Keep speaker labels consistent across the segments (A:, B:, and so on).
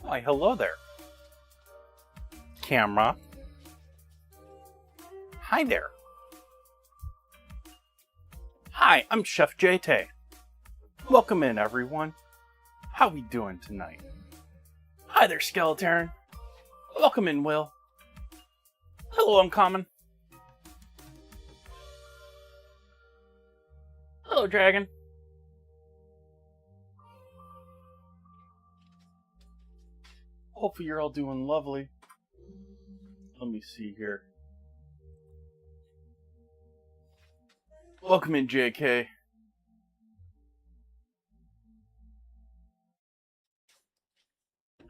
A: Why, hello there. Camera. Hi there. Hi, I'm Chef Jay Tay. Welcome in, everyone. How we doing tonight? Hi there, Skeleton. Welcome in, Will. Hello, Uncommon. Hello, Dragon. Hopefully you're all doing lovely. Let me see here. Welcome in, JK.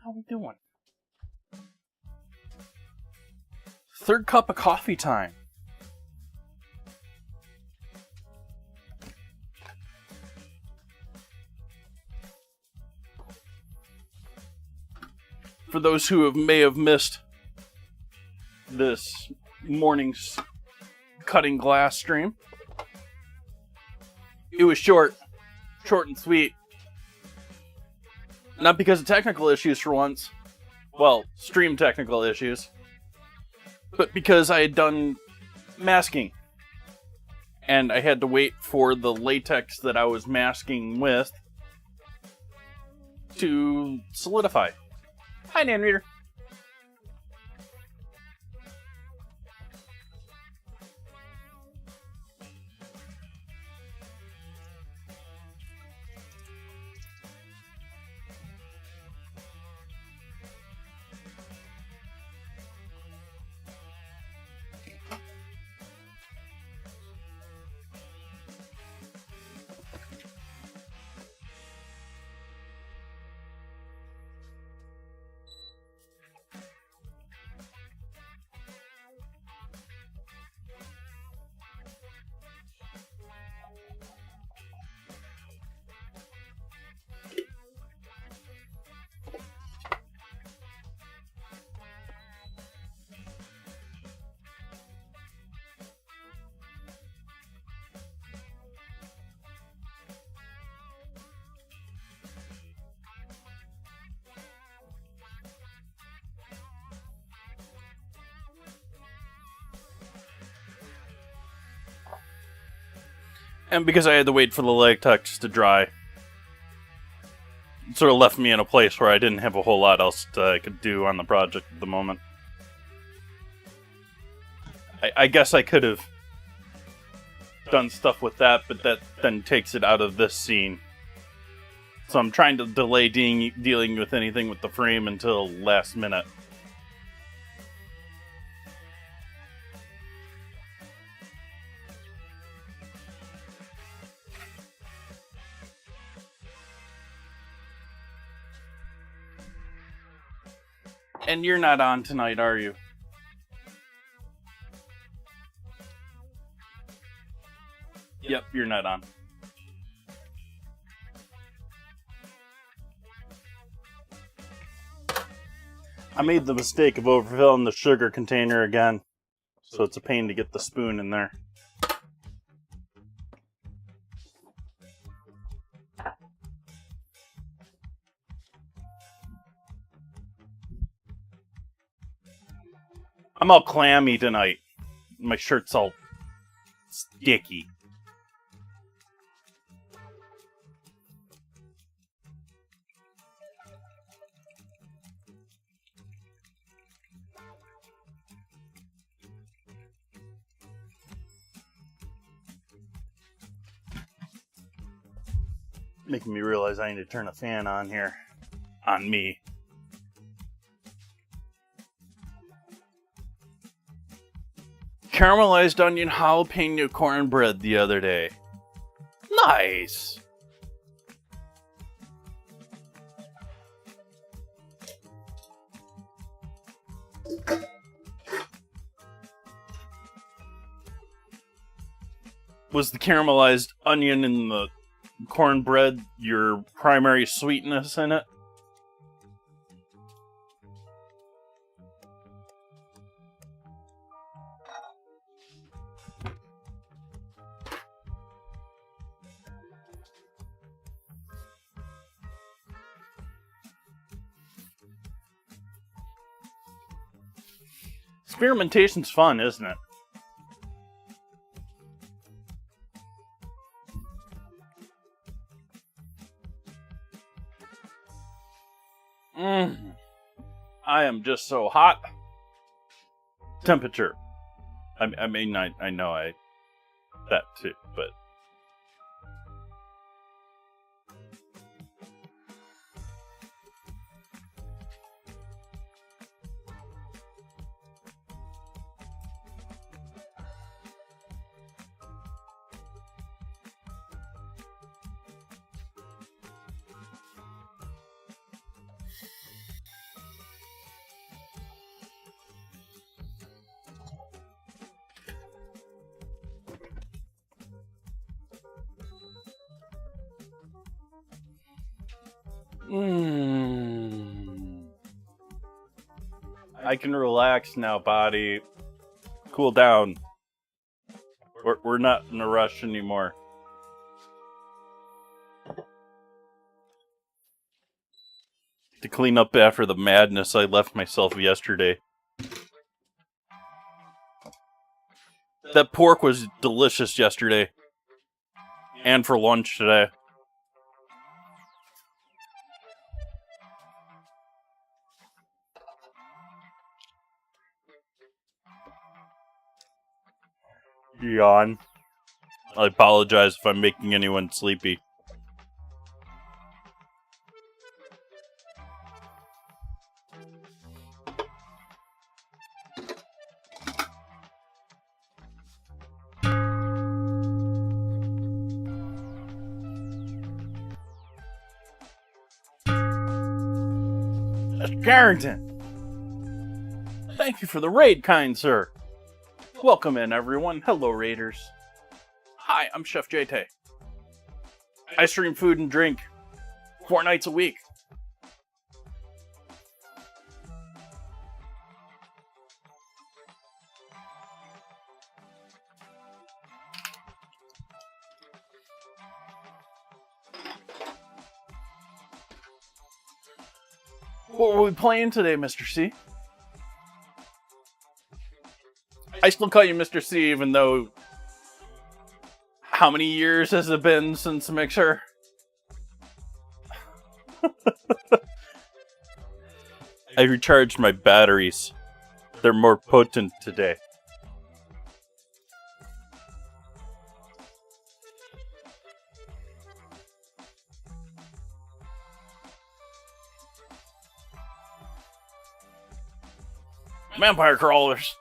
A: How we doing? Third cup of coffee time. For those who may have missed this morning's cutting glass stream, it was short and sweet. Not because of technical issues for once. Well, stream technical issues. But because I had done masking. And I had to wait for the latex that I was masking with to solidify. Hi, Nan Reader. And because I had to wait for the latex to dry, it sort of left me in a place where I didn't have a whole lot else I could do on the project at the moment. I guess I could have done stuff with that, but that then takes it out of this scene. So I'm trying to delay dealing with anything with the frame until last minute. And you're not on tonight, are you? Yep, you're not on. I made the mistake of overfilling the sugar container again, so it's a pain to get the spoon in there. I'm all clammy tonight. My shirt's all sticky. Making me realize I need to turn a fan on here. On me. Caramelized onion jalapeno cornbread the other day. Nice! Was the caramelized onion and the cornbread your primary sweetness in it? Experimentation's fun, isn't it? I am just so hot. Temperature. I mean, I know that too, but. I can relax now, body. Cool down. We're not in a rush anymore. To clean up after the madness I left myself yesterday. That pork was delicious yesterday. And for lunch today. Yawn. I apologize if I'm making anyone sleepy. Mr. Carrington! Thank you for the raid, kind sir. Welcome in, everyone. Hello, raiders. Hi, I'm Chef Jay Tay. I stream food and drink 4 nights a week. What were we playing today, Mr. C? I still call you Mr. C, even though... How many years has it been since Mixer? I recharged my batteries. They're more potent today. Vampire crawlers.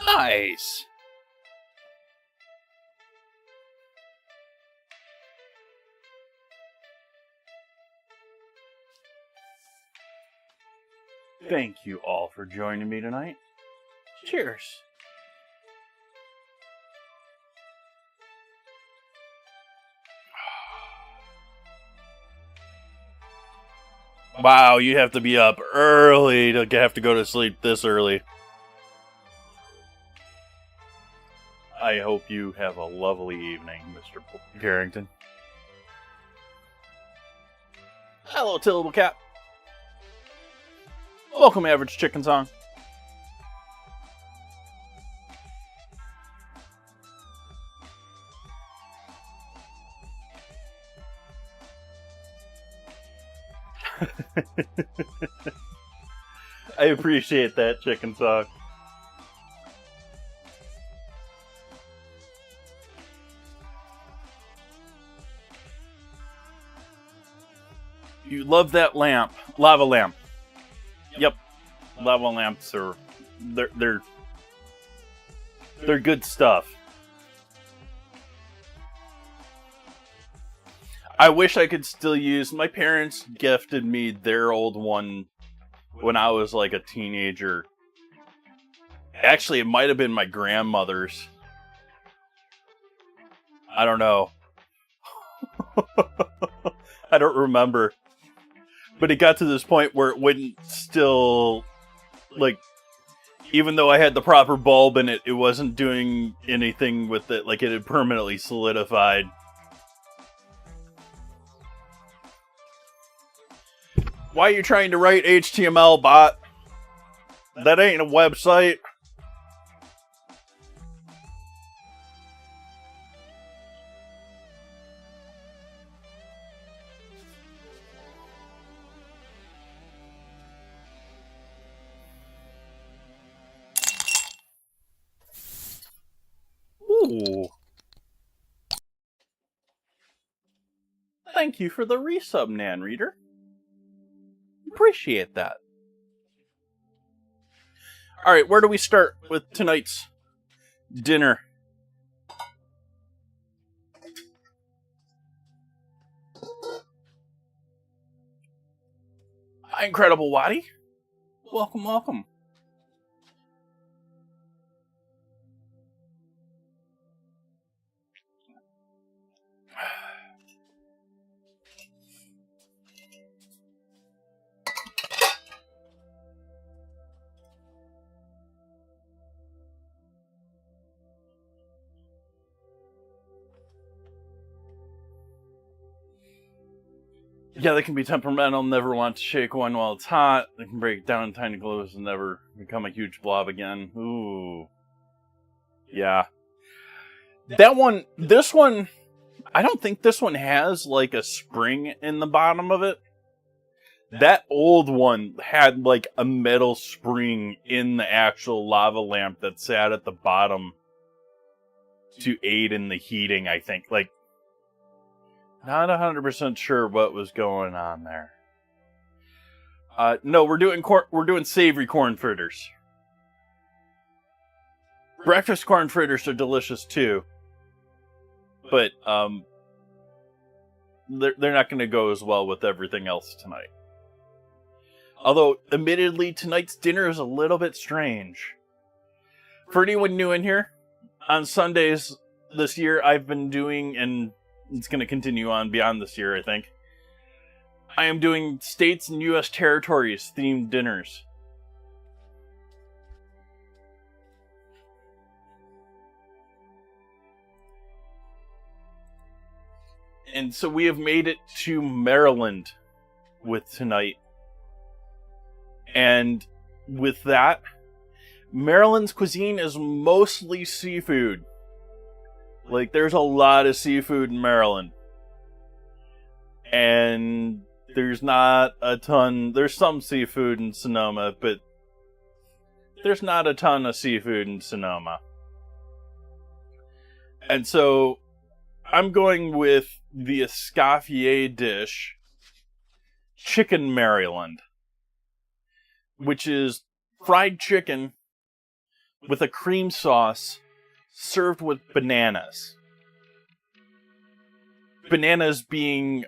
A: Nice. Thank you all for joining me tonight. Cheers. Wow, you have to be up early to have to go to sleep this early. I hope you have a lovely evening, Mr. Carrington. Hello, Tillable Cat. Welcome, Average Chicken Song. I appreciate that, Chicken Song. You love that lamp. Lava lamp. Yep. Lava lamps are... They're good stuff. I wish I could still use... My parents gifted me their old one when I was like a teenager. Actually, it might have been my grandmother's. I don't know. I don't remember. But it got to this point where it wouldn't still, like, even though I had the proper bulb in it, it wasn't doing anything with it. Like, it had permanently solidified. Why are you trying to write HTML, bot? That ain't a website. Ooh. Thank you for the resub, Nan Reader. Appreciate that. Alright, where do we start with tonight's dinner? Hi, Incredible Waddy. Welcome, welcome. Yeah, they can be temperamental, never want to shake one while it's hot. They can break down in tiny globes and never become a huge blob again. Ooh. Yeah. This one, I don't think this one has like a spring in the bottom of it. That old one had like a metal spring in the actual lava lamp that sat at the bottom to aid in the heating, I think. Like, not 100% sure what was going on there. No, we're doing savory corn fritters. Breakfast corn fritters are delicious too, but they're not going to go as well with everything else tonight. Although, admittedly, tonight's dinner is a little bit strange. For anyone new in here, on Sundays this year, I've been doing, and it's going to continue on beyond this year, I think, I am doing states and U.S. territories themed dinners. And so we have made it to Maryland with tonight. And with that, Maryland's cuisine is mostly seafood. Like, there's a lot of seafood in Maryland. And there's not a ton... There's some seafood in Sonoma, but there's not a ton of seafood in Sonoma. And so, I'm going with the Escoffier dish, Chicken Maryland, which is fried chicken with a cream sauce served with bananas. Bananas being,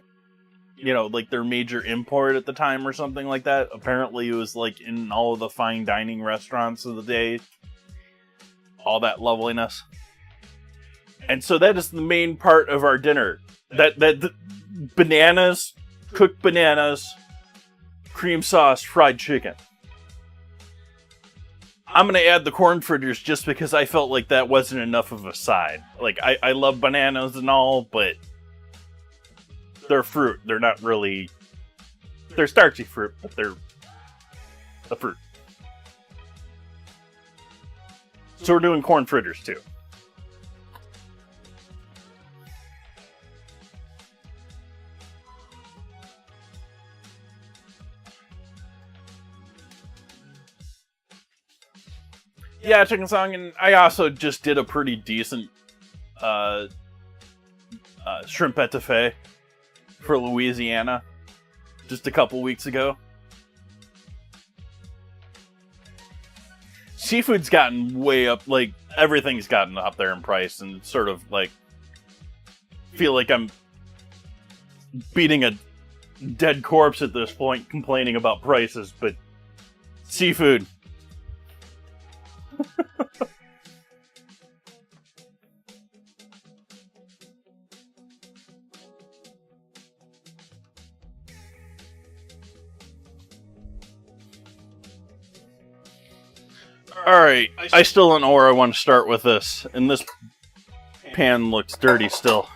A: you know, like their major import at the time or something like that. Apparently it was like in all of the fine dining restaurants of the day. All that loveliness. And so that is the main part of our dinner. That bananas, cooked bananas, cream sauce, fried chicken. I'm going to add the corn fritters just because I felt like that wasn't enough of a side. Like, I love bananas and all, but they're fruit. They're not really... They're starchy fruit, but they're a fruit. So we're doing corn fritters, too. Yeah, chicken song, and I also just did a pretty decent shrimp etouffee for Louisiana just a couple weeks ago. Seafood's gotten way up, like, everything's gotten up there in price, and it's sort of like, feel like I'm beating a dead corpse at this point, complaining about prices, but seafood. Alright, I still don't know where I want to start with this, and this pan looks dirty still.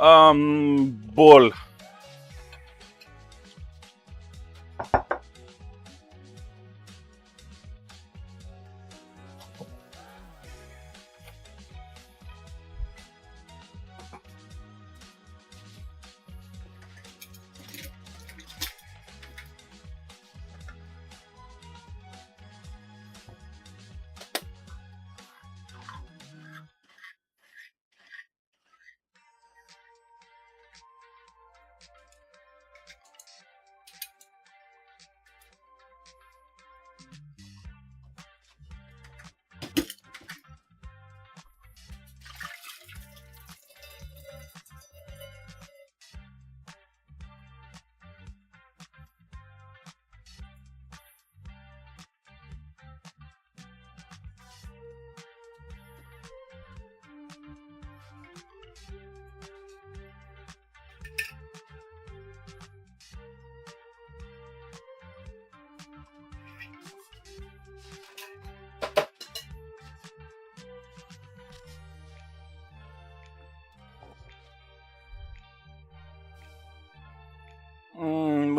A: Bowl.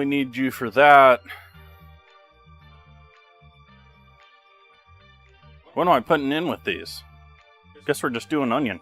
A: need you for that. What am I putting in with these? Guess we're just doing onion.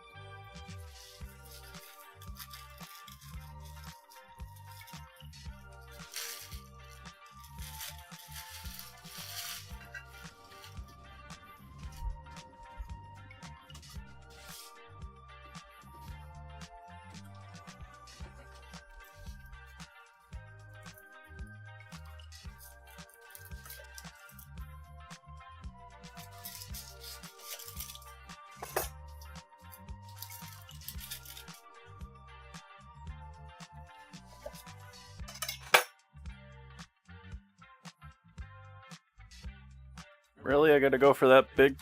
A: Really? I gotta go for that big?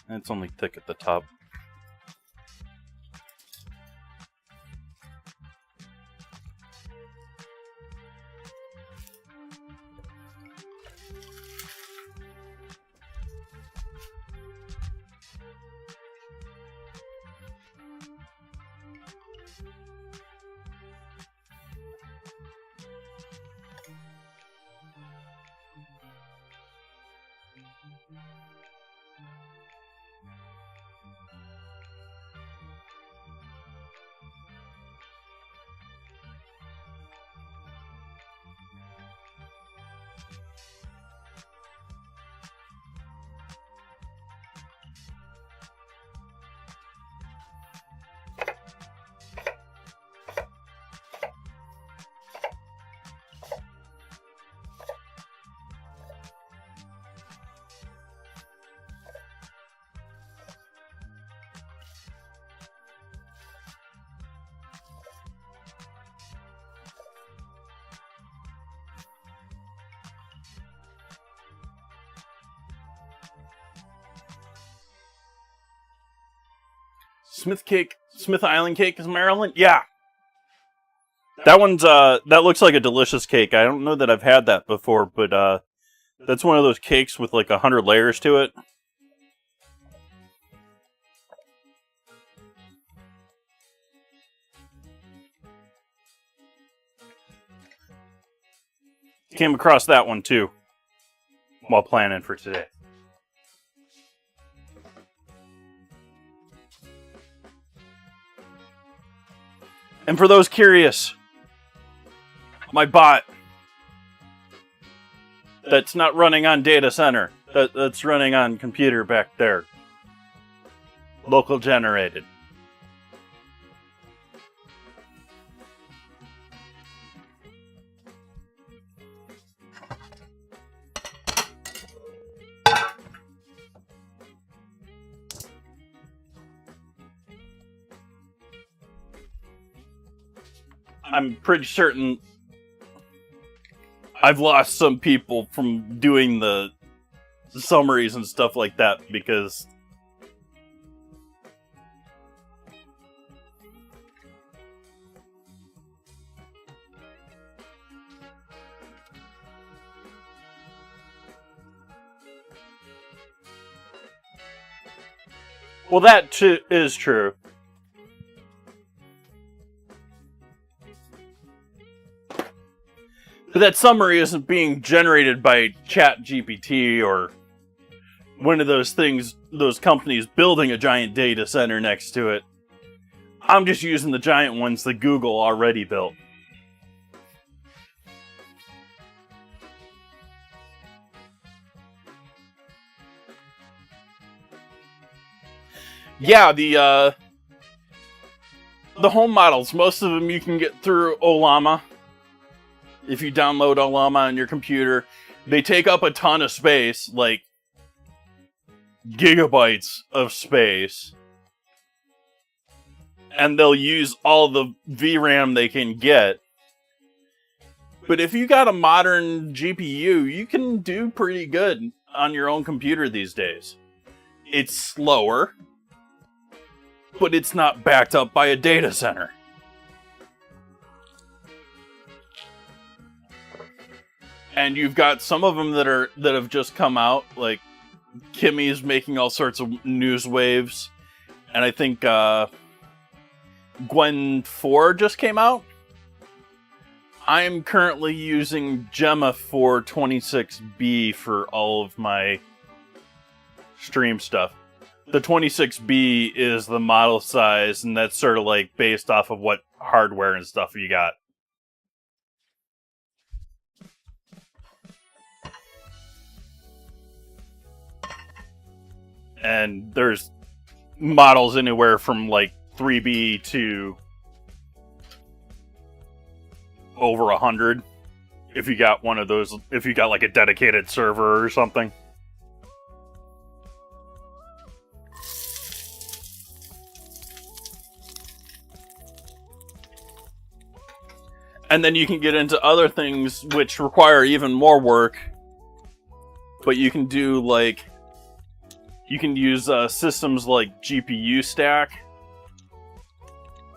A: It's only thick at the top. Smith Island cake is Maryland? Yeah. That one's that looks like a delicious cake. I don't know that I've had that before, but that's one of those cakes with like 100 layers to it. Came across that one too while planning for today. And for those curious, my bot that's not running on data center, that's running on computer back there, local generated. I'm pretty certain I've lost some people from doing the summaries and stuff like that because well, that too is true. But that summary isn't being generated by ChatGPT or one of those things, those companies building a giant data center next to it. I'm just using the giant ones that Google already built. Yeah, the home models, most of them you can get through Olama. If you download Olama on your computer, they take up a ton of space, like gigabytes of space. And they'll use all the VRAM they can get. But if you got a modern GPU, you can do pretty good on your own computer these days. It's slower, but it's not backed up by a data center. And you've got some of them that have just come out, like Kimmy's making all sorts of news waves, and I think Gwen 4 just came out. I'm currently using Gemma for 26B for all of my stream stuff. The 26B is the model size, and that's sort of like based off of what hardware and stuff you got. And there's models anywhere from like 3B to over 100 if you got one of those, if you got like a dedicated server or something. And then you can get into other things which require even more work, but you can do like, you can use systems like GPU stack,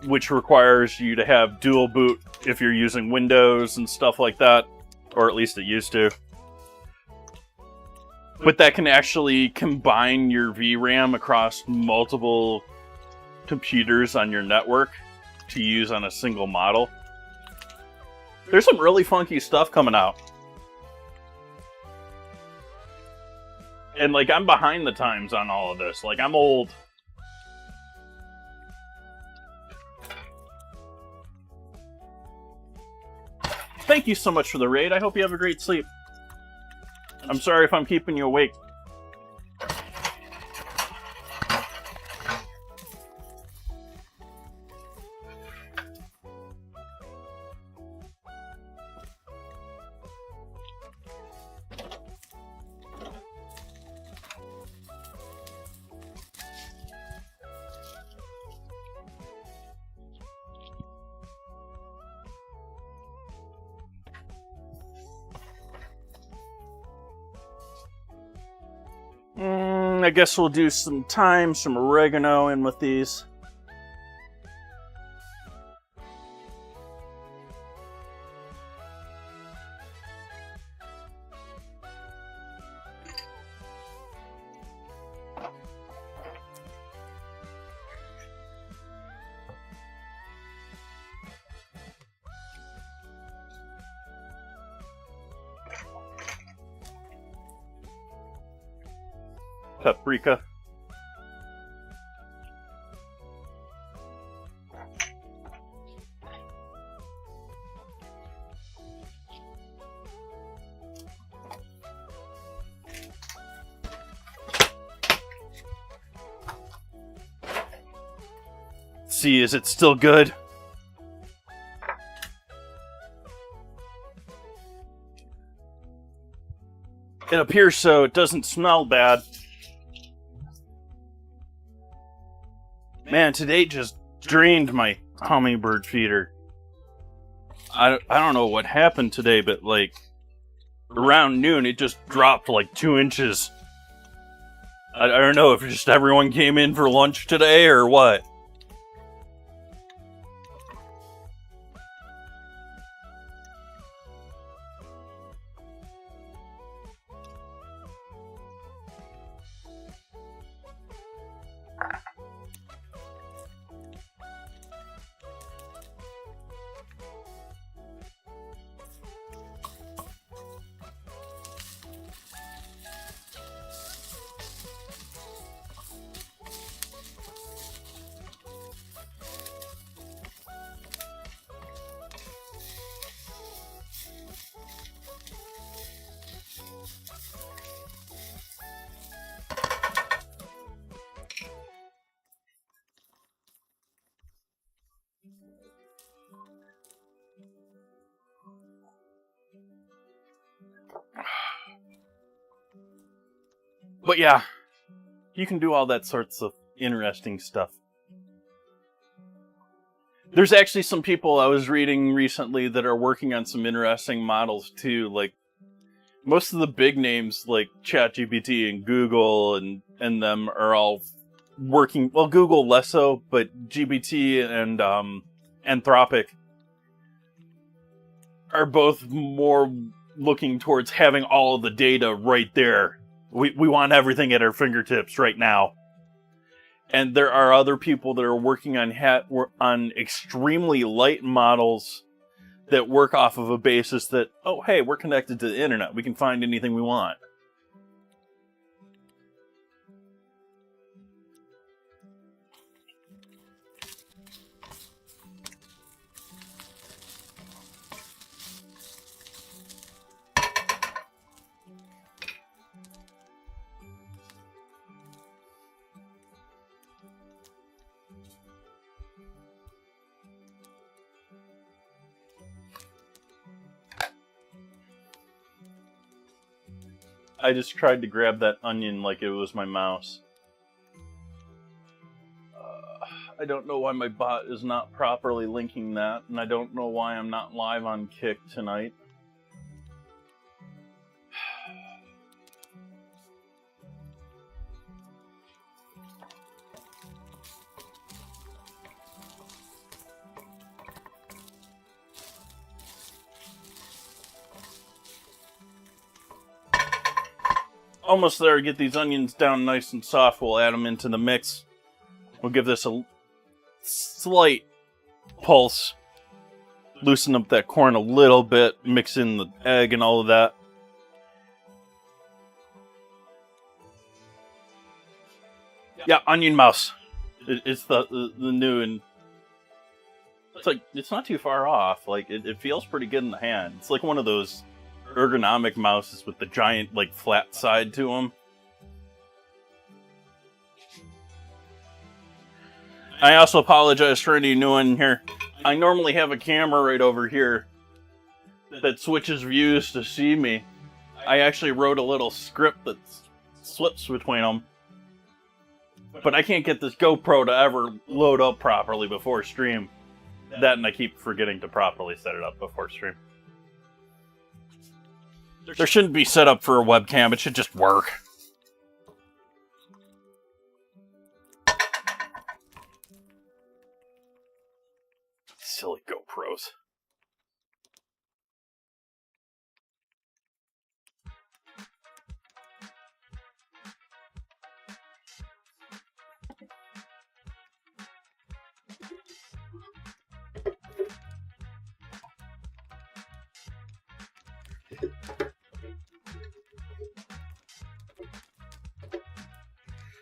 A: which requires you to have dual boot if you're using Windows and stuff like that, or at least it used to. But that can actually combine your VRAM across multiple computers on your network to use on a single model. There's some really funky stuff coming out. And, like, I'm behind the times on all of this. Like, I'm old. Thank you so much for the raid. I hope you have a great sleep. I'm sorry if I'm keeping you awake. I guess we'll do some thyme, some oregano in with these. Paprika. See, is it still good? It appears so. It doesn't smell bad. Man, today just drained my hummingbird feeder. I don't know what happened today, but like around noon it just dropped like 2 inches. I don't know if just everyone came in for lunch today or what. But yeah, you can do all that sorts of interesting stuff. There's actually some people I was reading recently that are working on some interesting models too. Like most of the big names like ChatGPT and Google and them are all working. Well, Google less so, but GPT and Anthropic are both more looking towards having all of the data right there. We want everything at our fingertips right now. And there are other people that are working on extremely light models that work off of a basis that, oh, hey, we're connected to the internet. We can find anything we want. I just tried to grab that onion like it was my mouse. I don't know why my bot is not properly linking that, and I don't know why I'm not live on Kick tonight. Almost there. Get these onions down nice and soft. We'll add them into the mix. We'll give this a slight pulse. Loosen up that corn a little bit. Mix in the egg and all of that. Yeah, onion mouse. It's the new, and it's like, it's not too far off. Like, it feels pretty good in the hand. It's like one of those ergonomic mouses with the giant, like, flat side to them. I also apologize for any new one here. I normally have a camera right over here that switches views to see me. I actually wrote a little script that slips between them. But I can't get this GoPro to ever load up properly before stream. That, and I keep forgetting to properly set it up before stream. There shouldn't be set up for a webcam, it should just work. Silly GoPros.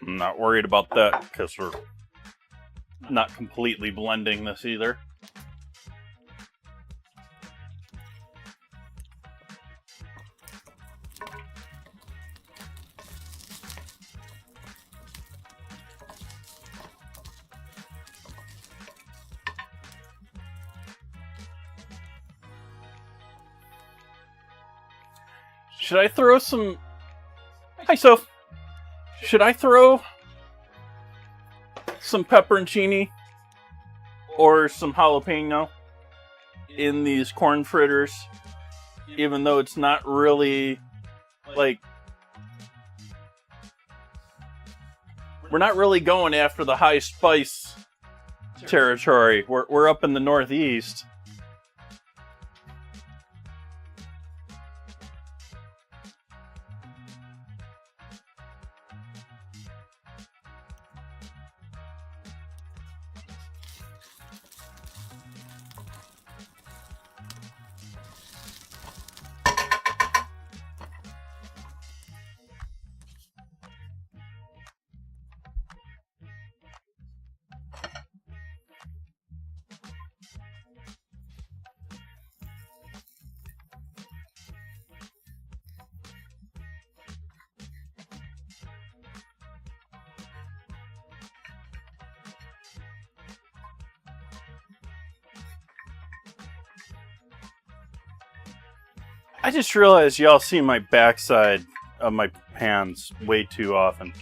A: I'm not worried about that because we're not completely blending this either. Should I throw some... Hi, Soph. Should I throw some pepperoncini or some jalapeno in these corn fritters, even though it's not really, like... We're not really going after the high spice territory. We're up in the Northeast. I just realized y'all see my backside of my pans way too often.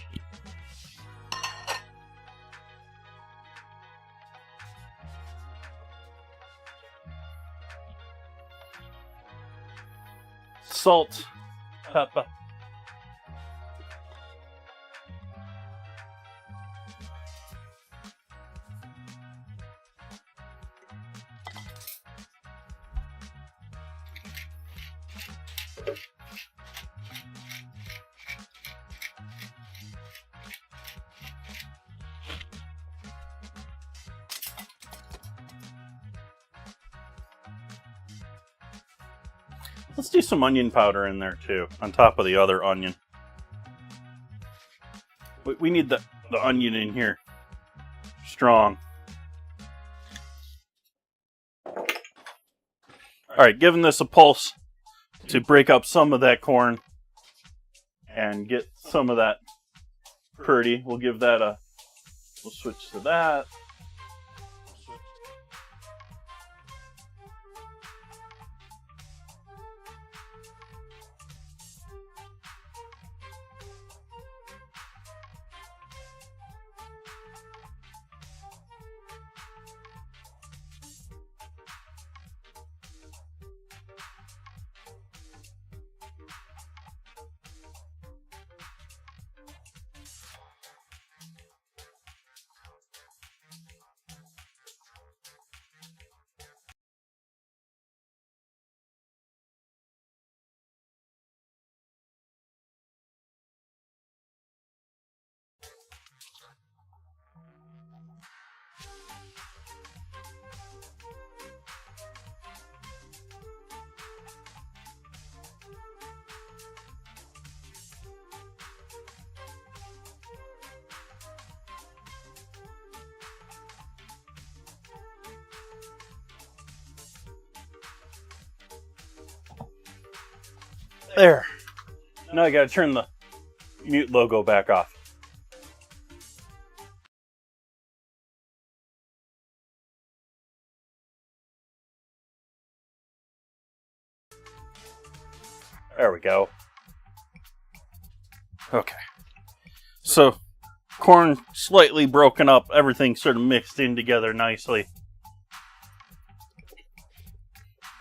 A: Salt, pepper. Let's do some onion powder in there too, on top of the other onion. We need the onion in here. Strong. Alright, giving this a pulse to break up some of that corn and get some of that purdy. We'll give that a... We'll switch to that. There. Now I gotta turn the mute logo back off. There we go. Okay. So, corn slightly broken up, everything sort of mixed in together nicely.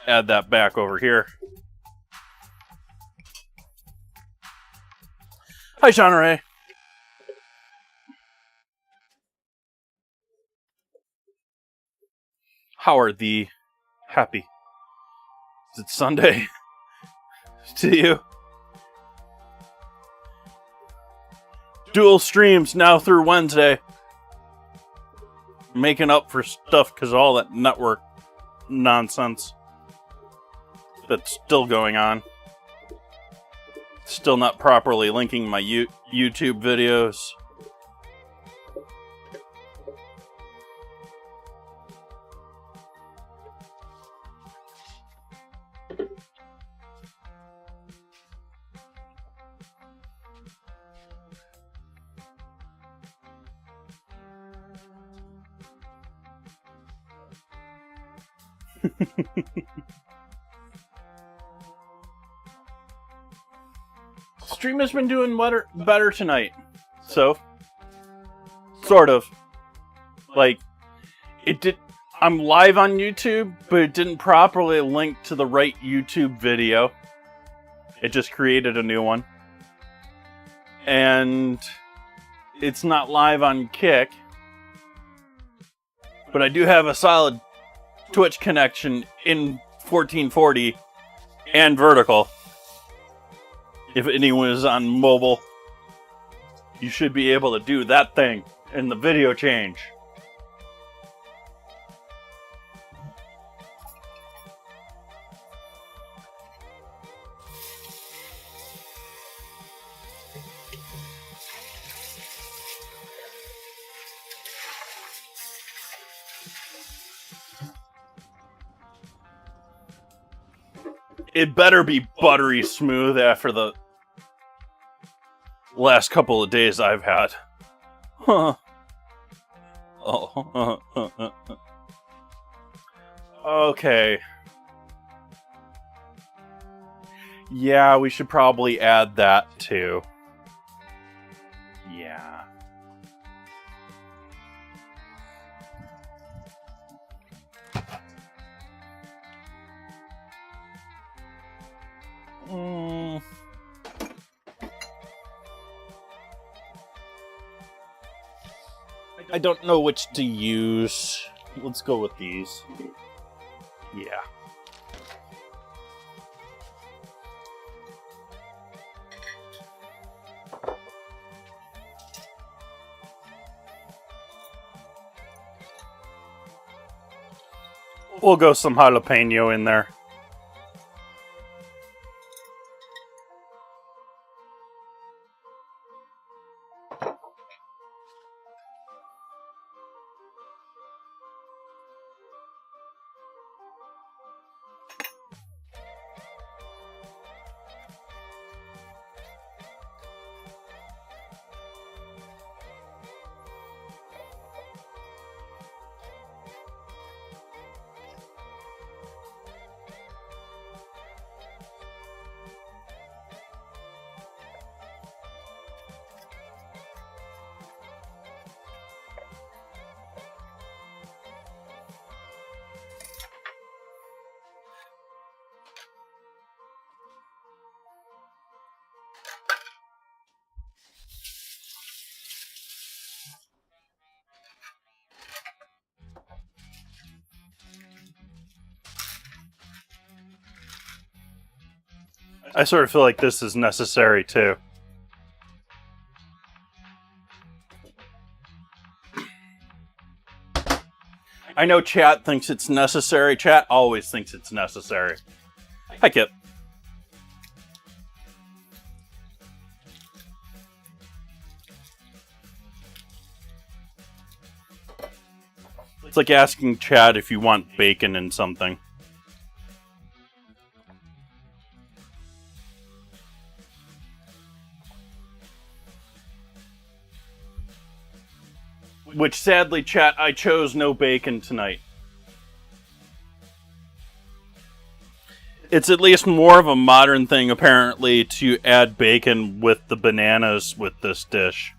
A: Add that back over here. Hi, Sean Ray. How are thee? Happy. Is it Sunday? To you? Dual streams now through Wednesday. Making up for stuff because of all that network nonsense that's still going on. Still not properly linking my YouTube videos. Stream has been doing better tonight. So, sort of. Like, it did. I'm live on YouTube, but it didn't properly link to the right YouTube video. It just created a new one. And it's not live on Kick. But I do have a solid Twitch connection in 1440 and vertical. If anyone is on mobile, you should be able to do that thing in the video change. It better be buttery smooth after the last couple of days I've had. Huh. Oh. Okay. Yeah, we should probably add that too. Yeah. I don't know which to use. Let's go with these. Yeah. We'll go some jalapeno in there. I sort of feel like this is necessary too. I know chat thinks it's necessary. Chat always thinks it's necessary. Hi, Kip. It's like asking chat if you want bacon in something. Which, sadly, chat, I chose no bacon tonight. It's at least more of a modern thing, apparently, to add bacon with the bananas with this dish.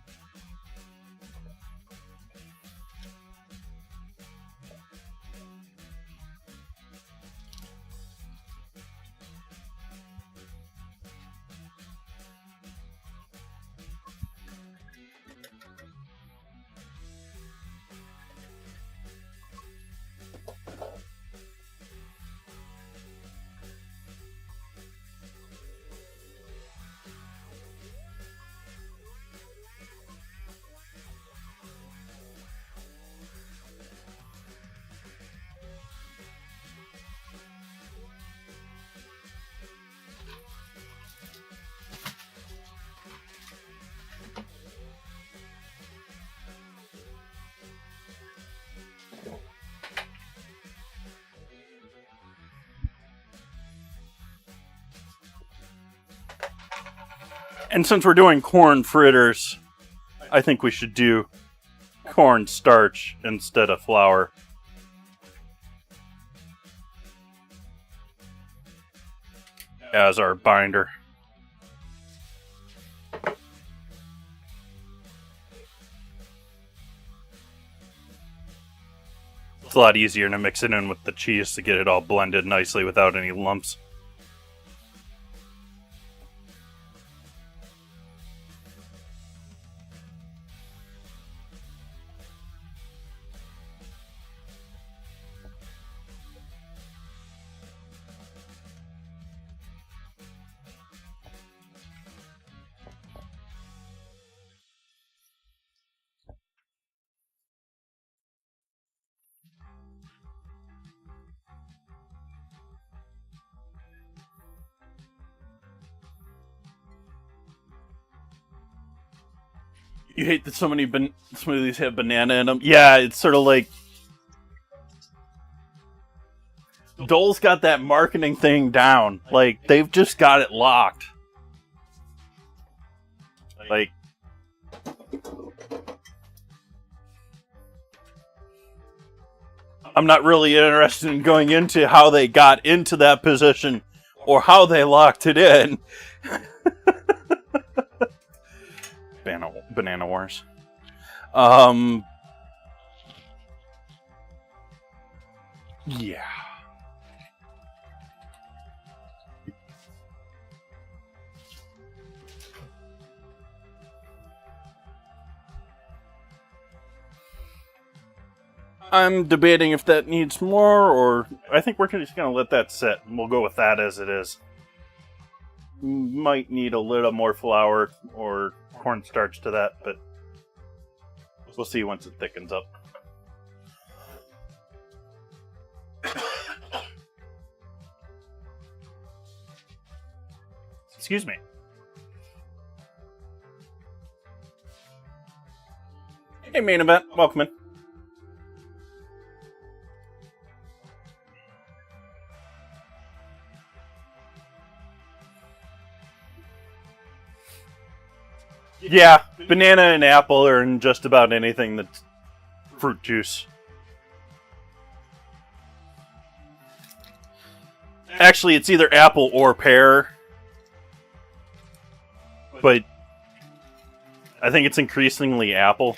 A: And since we're doing corn fritters, I think we should do corn starch instead of flour. As our binder. It's a lot easier to mix it in with the cheese to get it all blended nicely without any lumps. You hate that so many smoothies have banana in them? Yeah, it's sort of like... Dole's got that marketing thing down. Like, they've just got it locked. Like... I'm not really interested in going into how they got into that position or how they locked it in. Banana Wars. Yeah. I'm debating if that needs more, or I think we're just going to let that sit, and we'll go with that as it is. Might need a little more flour or cornstarch to that, but we'll see once it thickens up. Excuse me. Hey, main event, welcome in. Yeah, banana and apple are in just about anything that's fruit juice. Actually, it's either apple or pear. But I think it's increasingly apple.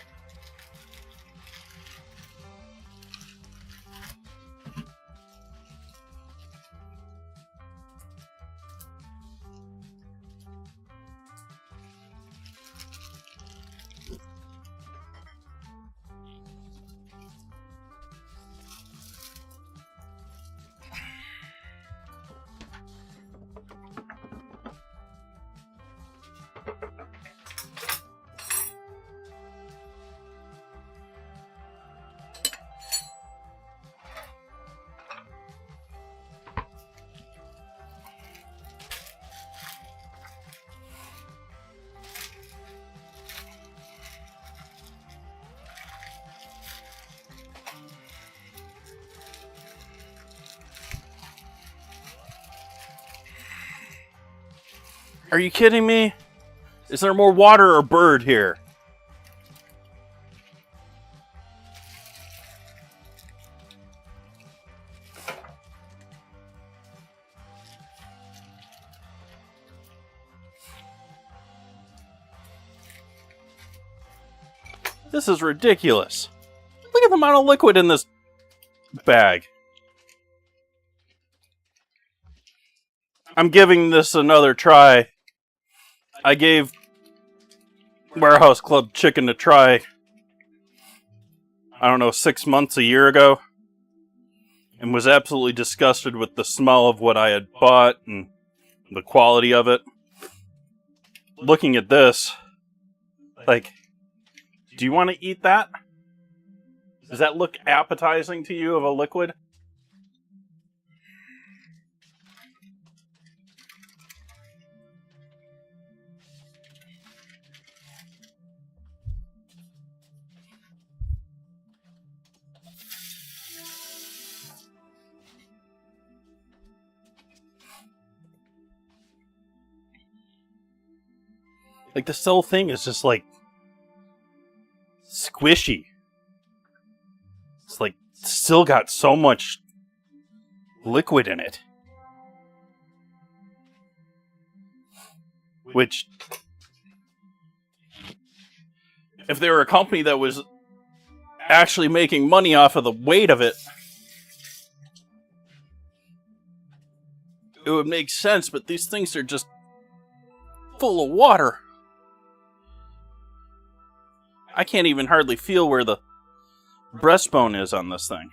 A: Are you kidding me? Is there more water or bird here? This is ridiculous. Look at the amount of liquid in this bag. I'm giving this another try. I gave Warehouse Club chicken a try, I don't know, 6 months, a year ago, and was absolutely disgusted with the smell of what I had bought and the quality of it. Looking at this, like, do you want to eat that? Does that look appetizing to you of a liquid? Like, this whole thing is just, like, squishy. It's, like, still got so much liquid in it. Which, if they were a company that was actually making money off of the weight of it, it would make sense, but these things are just full of water. I can't even hardly feel where the breastbone is on this thing.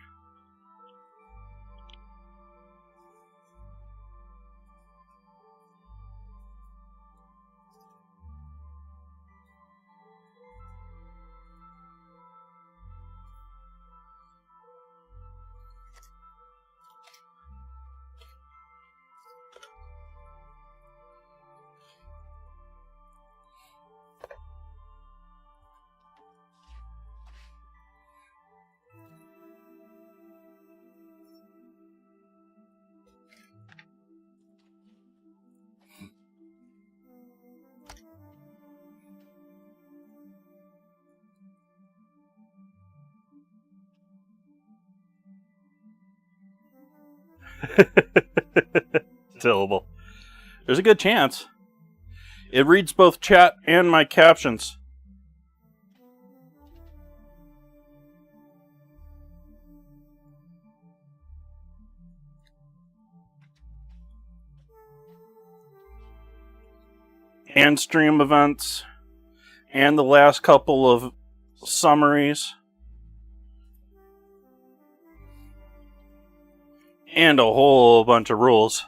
A: Terrible. There's a good chance. It reads both chat and my captions. And stream events. And the last couple of summaries. And a whole bunch of rules.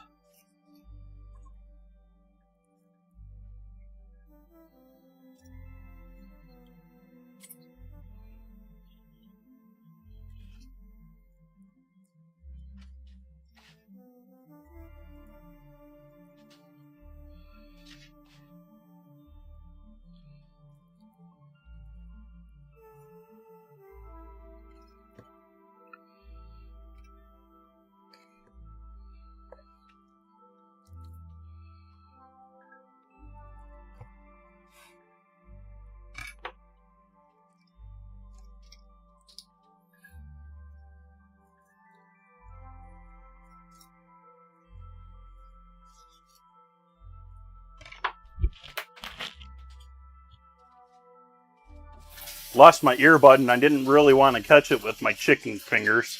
A: Lost my earbud and I didn't really want to catch it with my chicken fingers.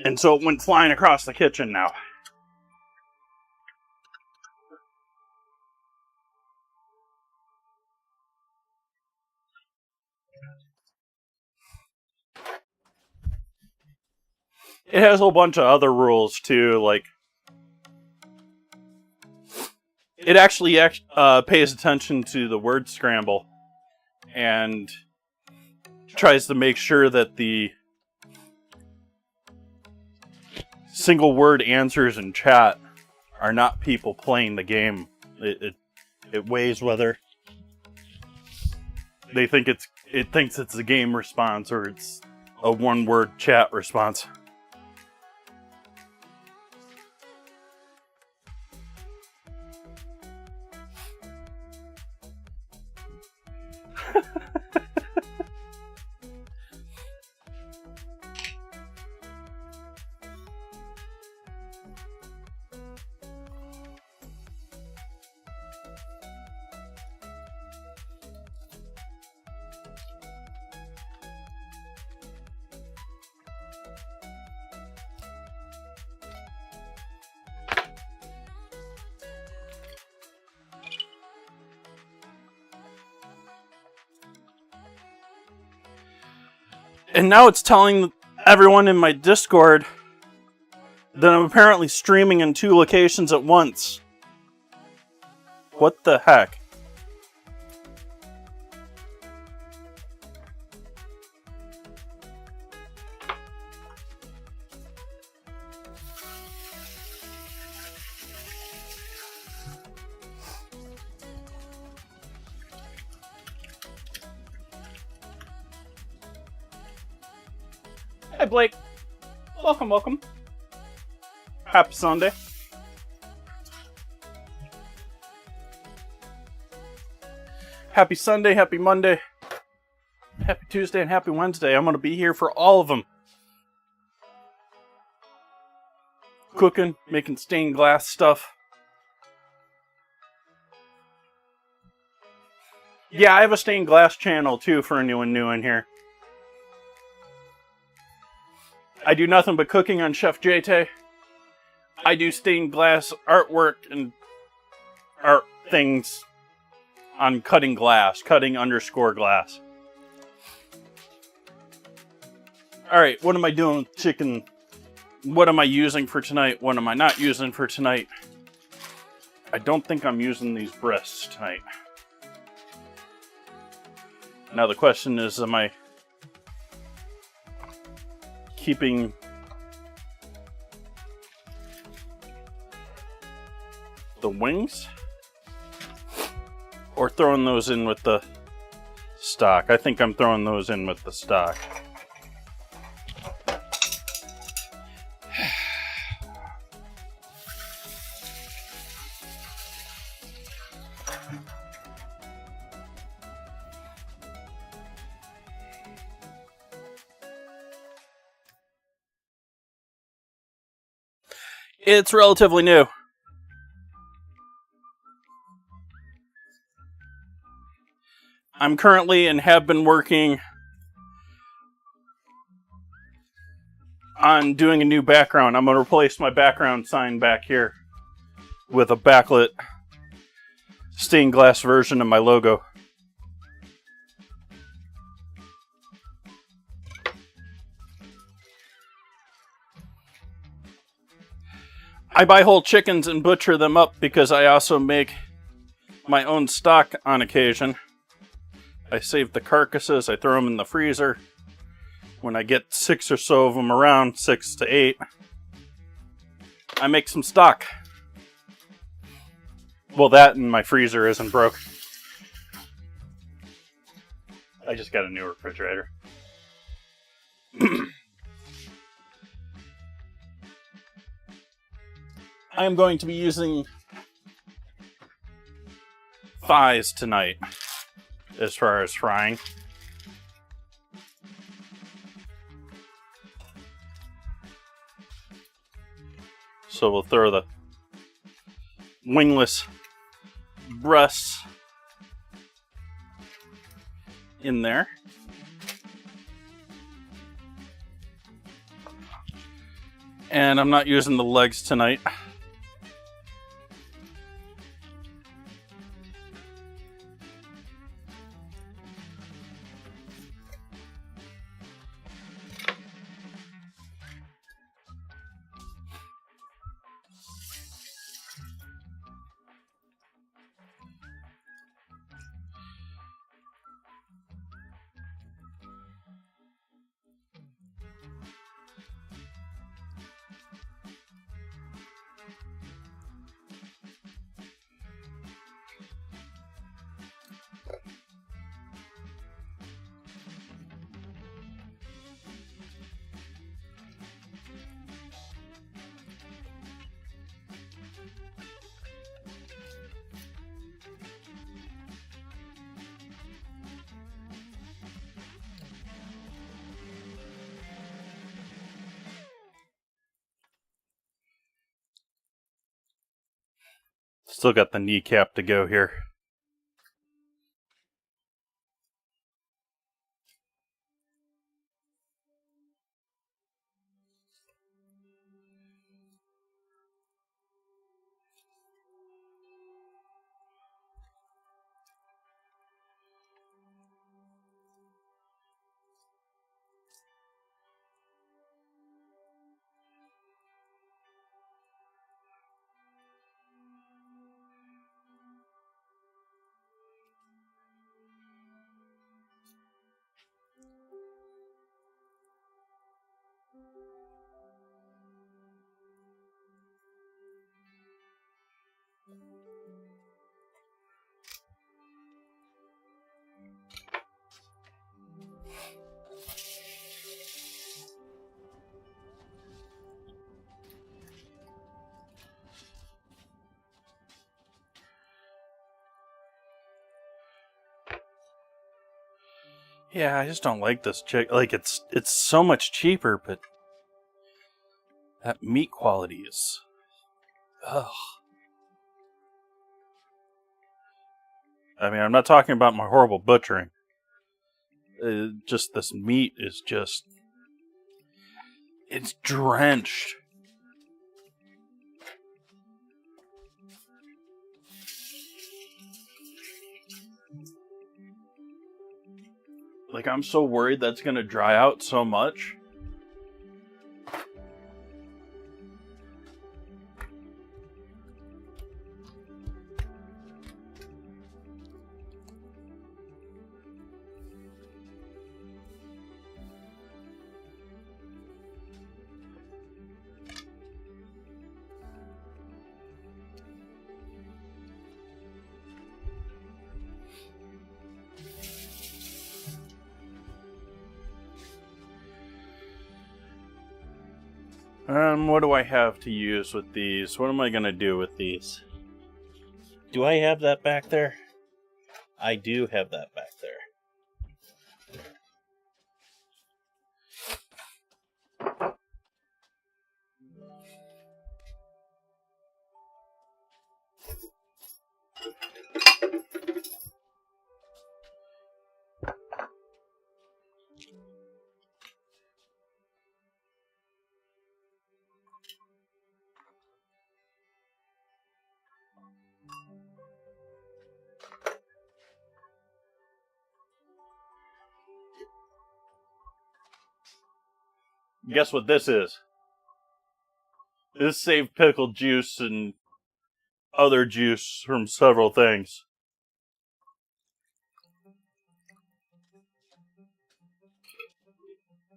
A: And so it went flying across the kitchen now. It has a whole bunch of other rules too, like it actually pays attention to the word scramble and tries to make sure that the single word answers in chat are not people playing the game. It weighs whether they think it thinks it's a game response or it's a one word chat response. And now it's telling everyone in my Discord that I'm apparently streaming in 2 locations at once. What the heck? Hey Blake, welcome, welcome. Happy Sunday. Happy Sunday, happy Monday, happy Tuesday, and happy Wednesday. I'm going to be here for all of them. Cooking, making stained glass stuff. Yeah, I have a stained glass channel too for anyone new in here. I do nothing but cooking on Chef Jay Tay. I do stained glass artwork and art things on cutting glass, cutting_glass. Alright, what am I doing with chicken? What am I using for tonight? What am I not using for tonight? I don't think I'm using these breasts tonight. Now the question is, am I keeping the wings or throwing those in with the stock? I think I'm throwing those in with the stock. It's relatively new. I'm currently and have been working on doing a new background. I'm going to replace my background sign back here with a backlit stained glass version of my logo. I buy whole chickens and butcher them up because I also make my own stock on occasion. I save the carcasses, I throw them in the freezer. When I get 6 or so of them around, 6 to 8, I make some stock. Well, that and my freezer isn't broke. I just got a new refrigerator. I am going to be using thighs tonight as far as frying. So we'll throw the wingless breasts in there. And I'm not using the legs tonight. Still got the kneecap to go here. Yeah, I just don't like this chicken. Like, it's so much cheaper, but that meat quality is... Ugh. I mean, I'm not talking about my horrible butchering. Just this meat is just... It's drenched. Like, I'm so worried that's gonna dry out so much. What do I have to use with these? What am I gonna do with these? Do I have that back there? I do have that back there. Guess what this is? This saved pickle juice and other juice from several things.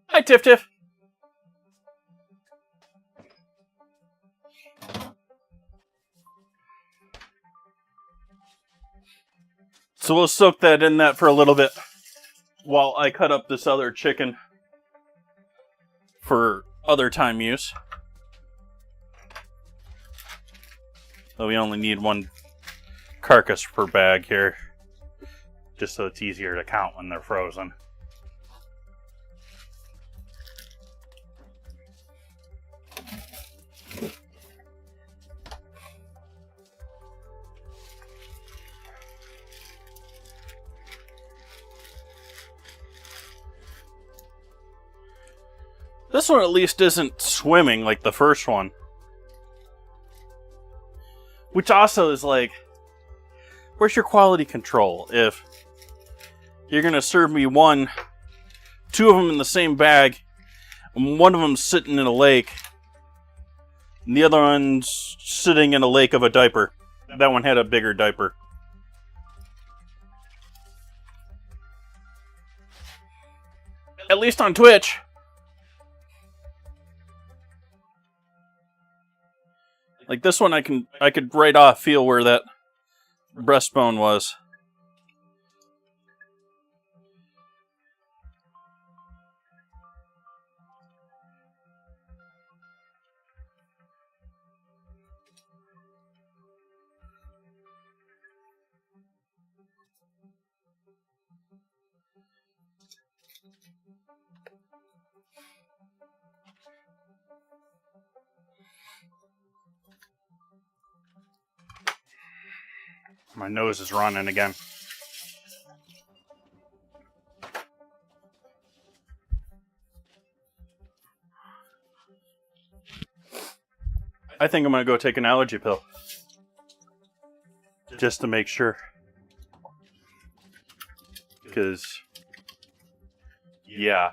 A: Hi, Tiff Tiff. So we'll soak that in that for a little bit while I cut up this other chicken for other time use. So we only need one carcass per bag here, just so it's easier to count when they're frozen. This one at least isn't swimming like the first one. Which also is like, where's your quality control? If you're going to serve me two of them in the same bag, and one of them's sitting in a lake, and the other one's sitting in a lake of a diaper. That one had a bigger diaper. At least on Twitch. Like this one, I could right off feel where that breastbone was. My nose is running again. I think I'm going to go take an allergy pill. Just to make sure. Because, yeah.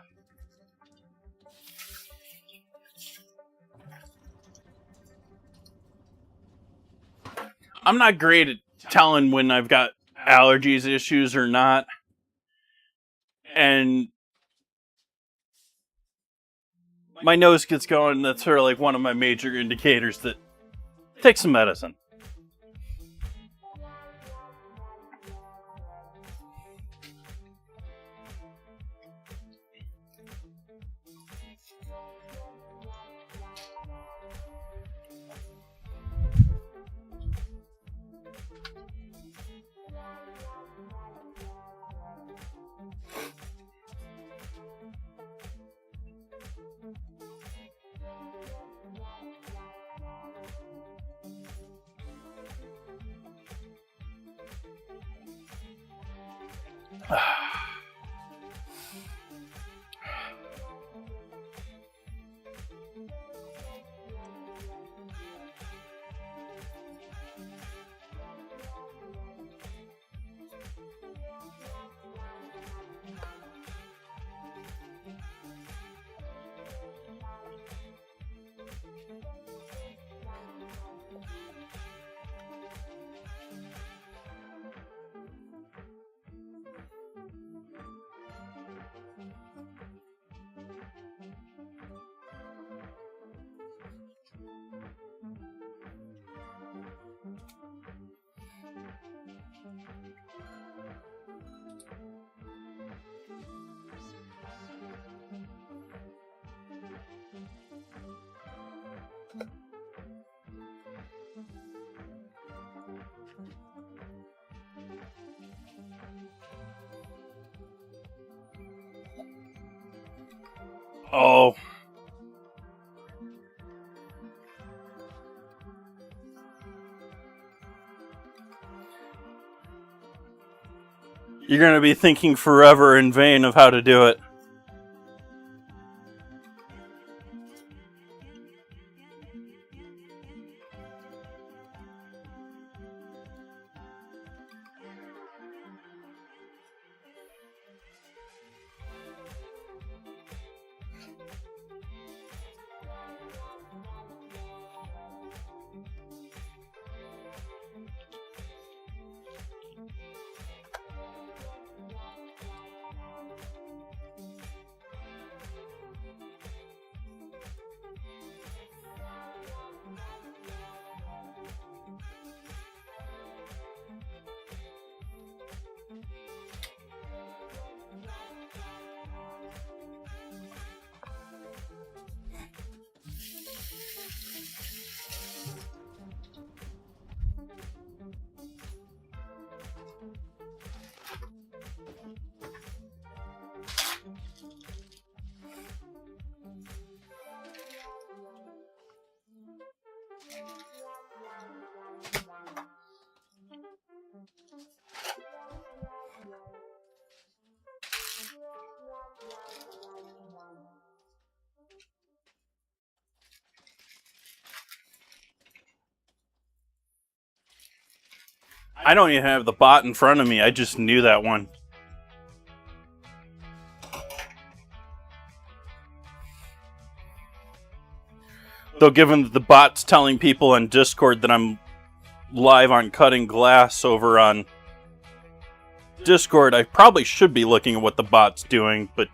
A: I'm not great at telling when I've got allergies issues or not. And my nose gets going. That's sort of like one of my major indicators that take some medicine. Oh. You're going to be thinking forever in vain of how to do it. I don't even have the bot in front of me. I just knew that one. Though given that the bot's telling people on Discord that I'm live on Cutting Glass over on Discord, I probably should be looking at what the bot's doing, but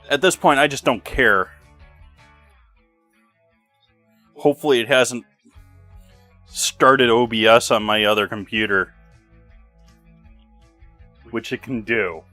A: at this point I just don't care. Hopefully it hasn't started OBS on my other computer, which it can do.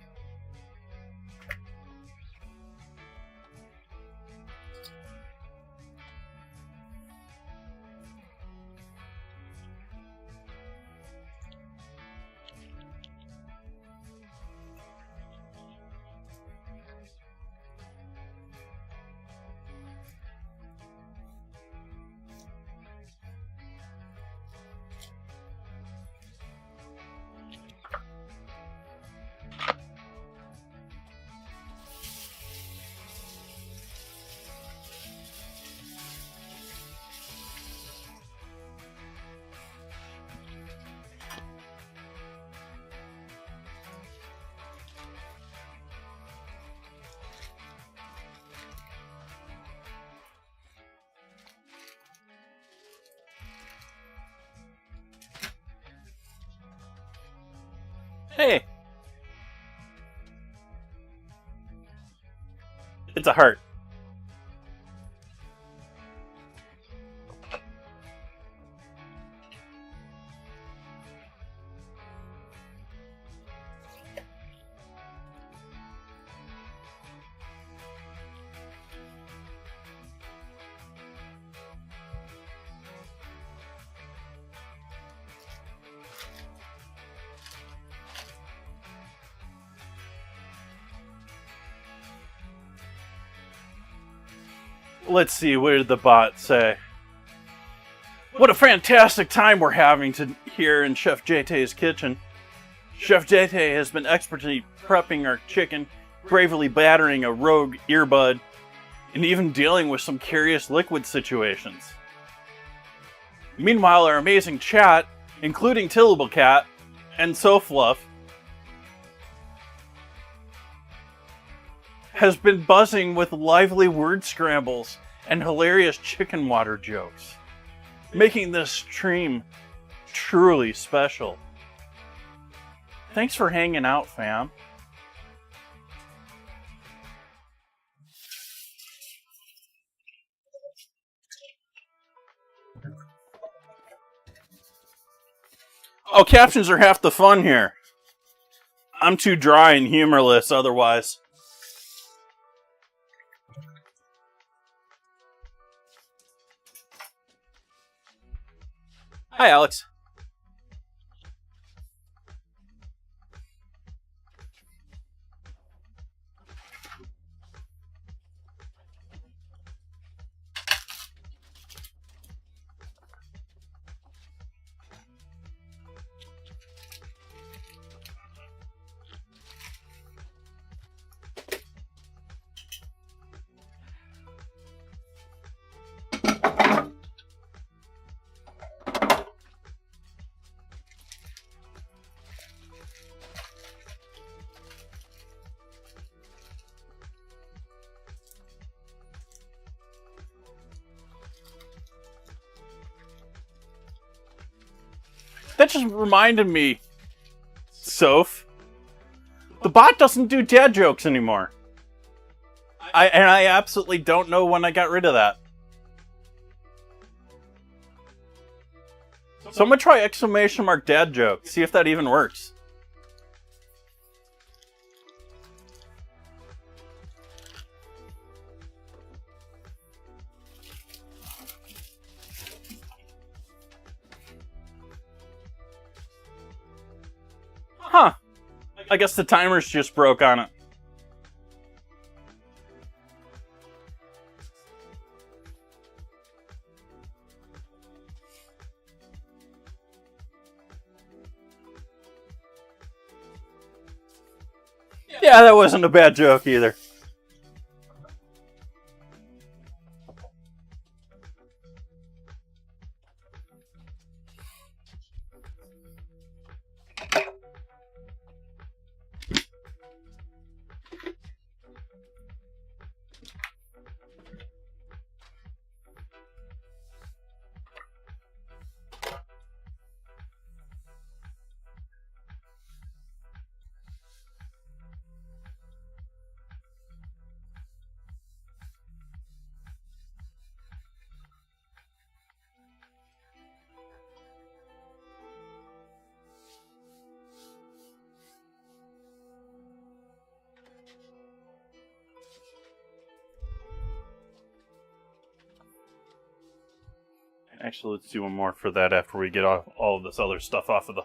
A: Hey! It's a heart. Let's see, what did the bot say? What a fantastic time we're having here in Chef Jay Tay's kitchen. Chef Jay Tay has been expertly prepping our chicken, bravely battering a rogue earbud, and even dealing with some curious liquid situations. Meanwhile, our amazing chat, including Tillable Cat and So Fluff, has been buzzing with lively word scrambles and hilarious chicken water jokes, making this stream truly special. Thanks for hanging out, fam. Oh, captions are half the fun here. I'm too dry and humorless otherwise. Hi, Alex. That just reminded me, Soph, the bot doesn't do dad jokes anymore. I absolutely don't know when I got rid of that. So I'm gonna try exclamation mark dad joke, see if that even works. Huh. I guess the timers just broke on it. Yeah, that wasn't a bad joke either. Actually, let's do one more for that after we get all of this other stuff off of the...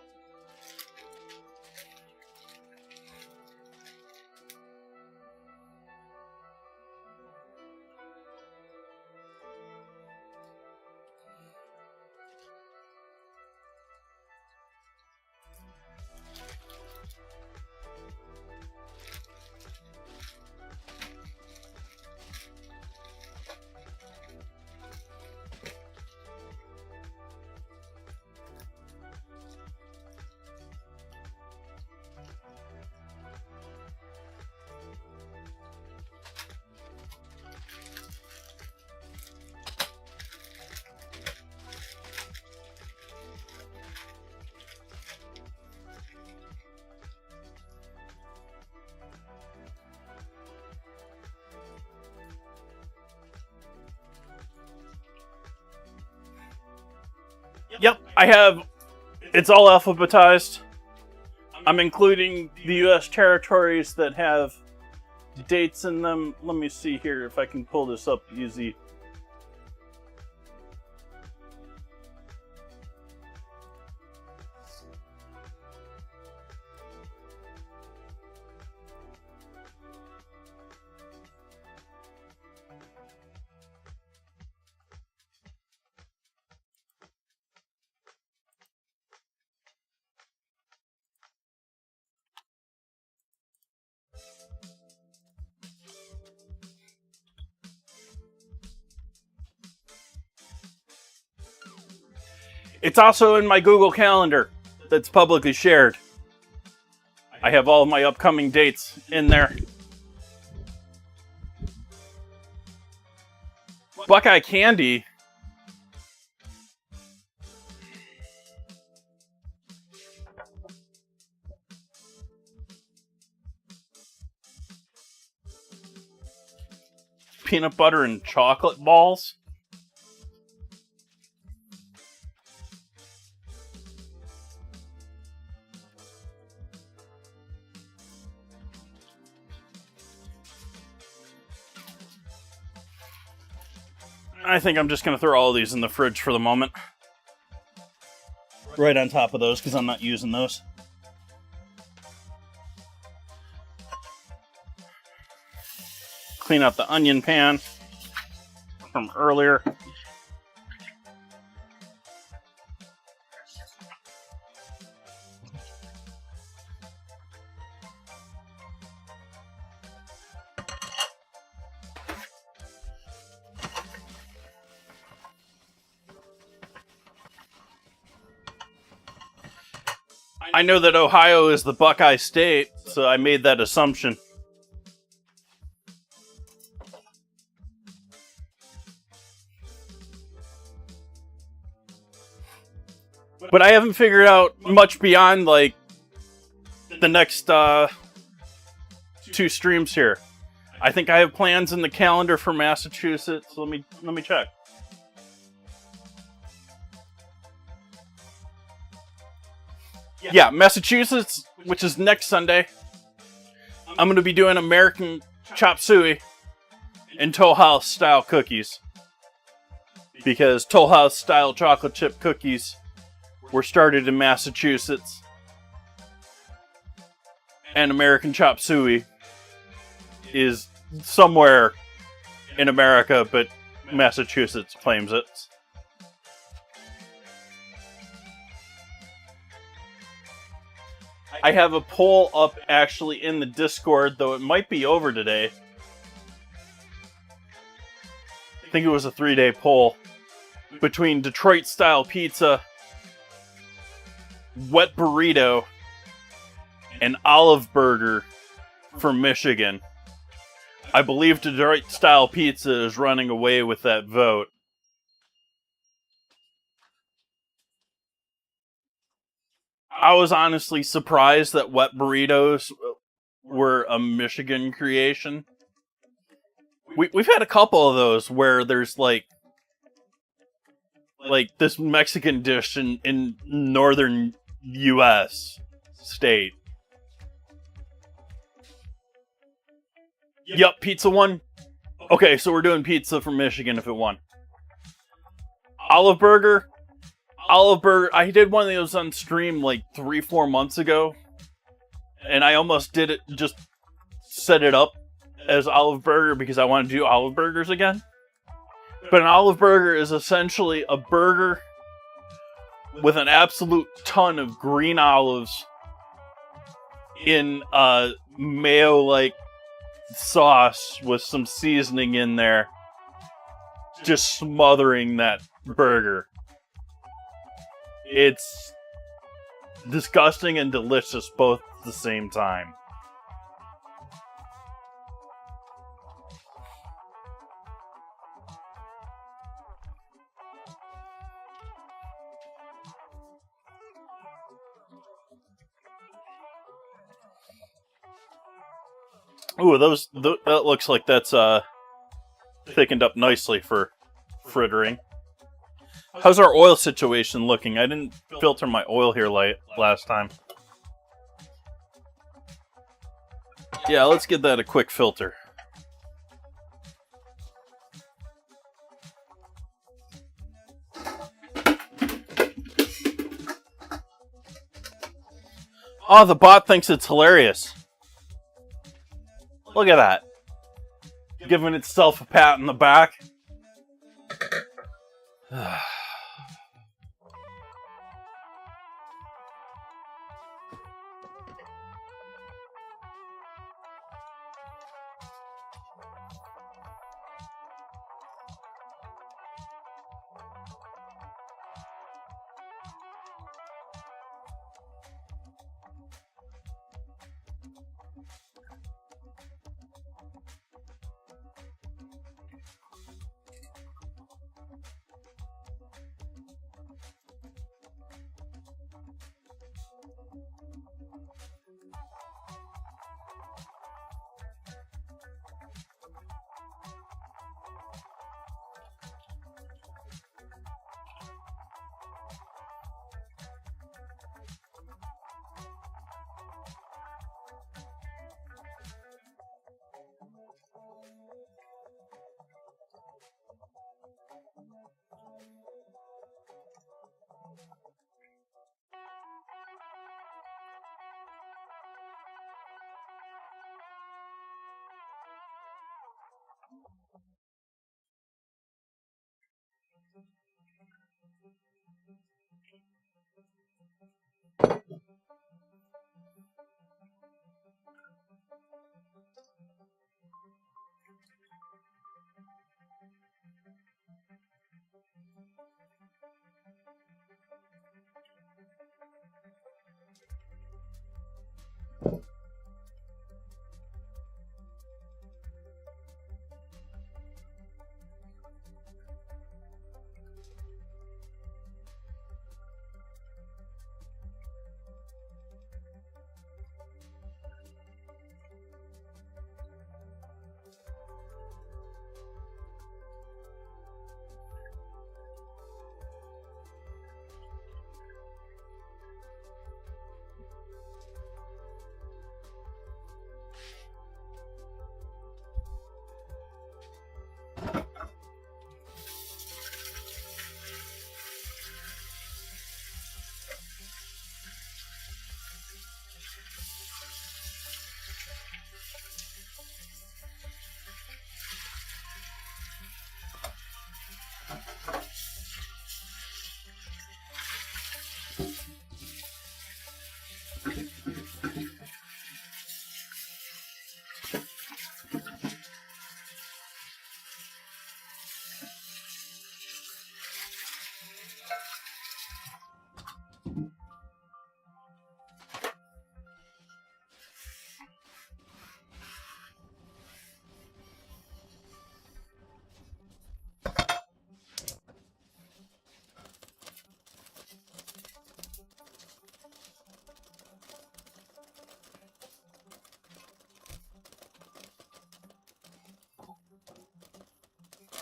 A: Yep, I have. It's all alphabetized. I'm including the U.S. territories that have dates in them. Let me see here if I can pull this up easy. It's also in my Google Calendar that's publicly shared. I have all of my upcoming dates in there. Buckeye candy. Peanut butter and chocolate balls. I think I'm just going to throw all of these in the fridge for the moment. Right on top of those, because I'm not using those. Clean out the onion pan from earlier. I know that Ohio is the Buckeye state, so I made that assumption. But I haven't figured out much beyond, like, the next two streams here. I think I have plans in the calendar for Massachusetts. Let me check. Yeah, Massachusetts, which is next Sunday. I'm going to be doing American chop suey and Toll House style cookies. Because Toll House style chocolate chip cookies were started in Massachusetts. And American chop suey is somewhere in America, but Massachusetts claims it. I have a poll up actually in the Discord, though it might be over today. I think it was a 3-day poll between Detroit style pizza, wet burrito, and olive burger from Michigan. I believe Detroit style pizza is running away with that vote. I was honestly surprised that wet burritos were a Michigan creation. We've had a couple of those where there's like this Mexican dish in northern U.S. state. Yup, pizza won. Okay, so we're doing pizza from Michigan if it won. Olive burger. I did one of those on stream like 3-4 months ago. And I almost did it, just set it up as olive burger because I want to do olive burgers again. But an olive burger is essentially a burger with an absolute ton of green olives in a mayo-like sauce with some seasoning in there. Just smothering that burger. It's disgusting and delicious both at the same time. Ooh, that looks like that's thickened up nicely for frittering. How's our oil situation looking? I didn't filter my oil here last time. Yeah, let's give that a quick filter. Oh, the bot thinks it's hilarious. Look at that. Giving itself a pat in the back.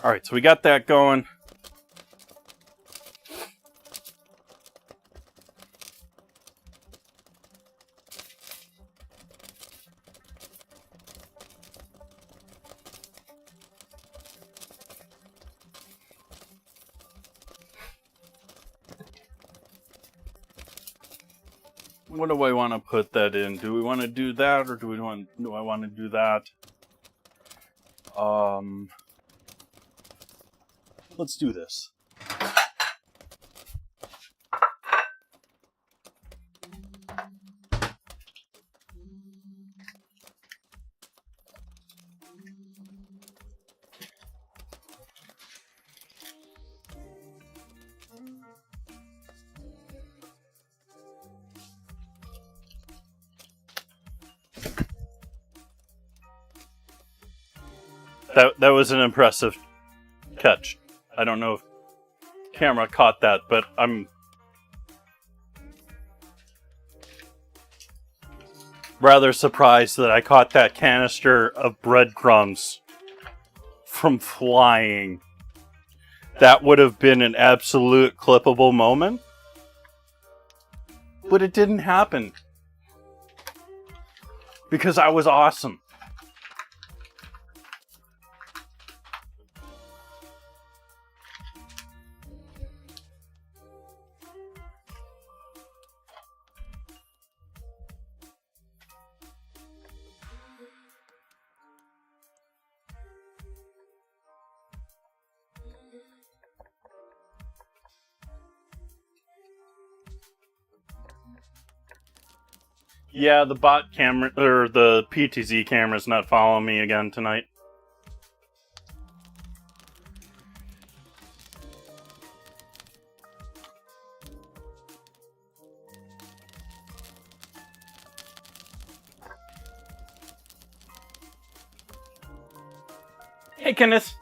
A: Alright, so we got that going. What do I want to put that in? Do we want to do that, or do I want to do that? Let's do this. That was an impressive catch. I don't know if camera caught that, but I'm rather surprised that I caught that canister of breadcrumbs from flying. that would have been an absolute clippable moment. But it didn't happen. Because I was awesome. Yeah, the bot camera, or the PTZ camera's not following me again tonight. Hey, Kenneth.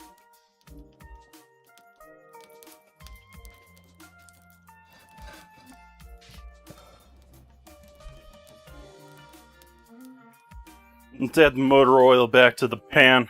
A: Let's add the motor oil back to the pan.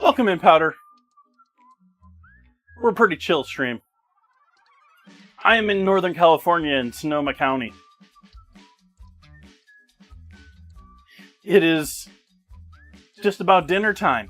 A: Welcome in, Powder. We're a pretty chill stream. I am in Northern California in Sonoma County. It is just about dinner time.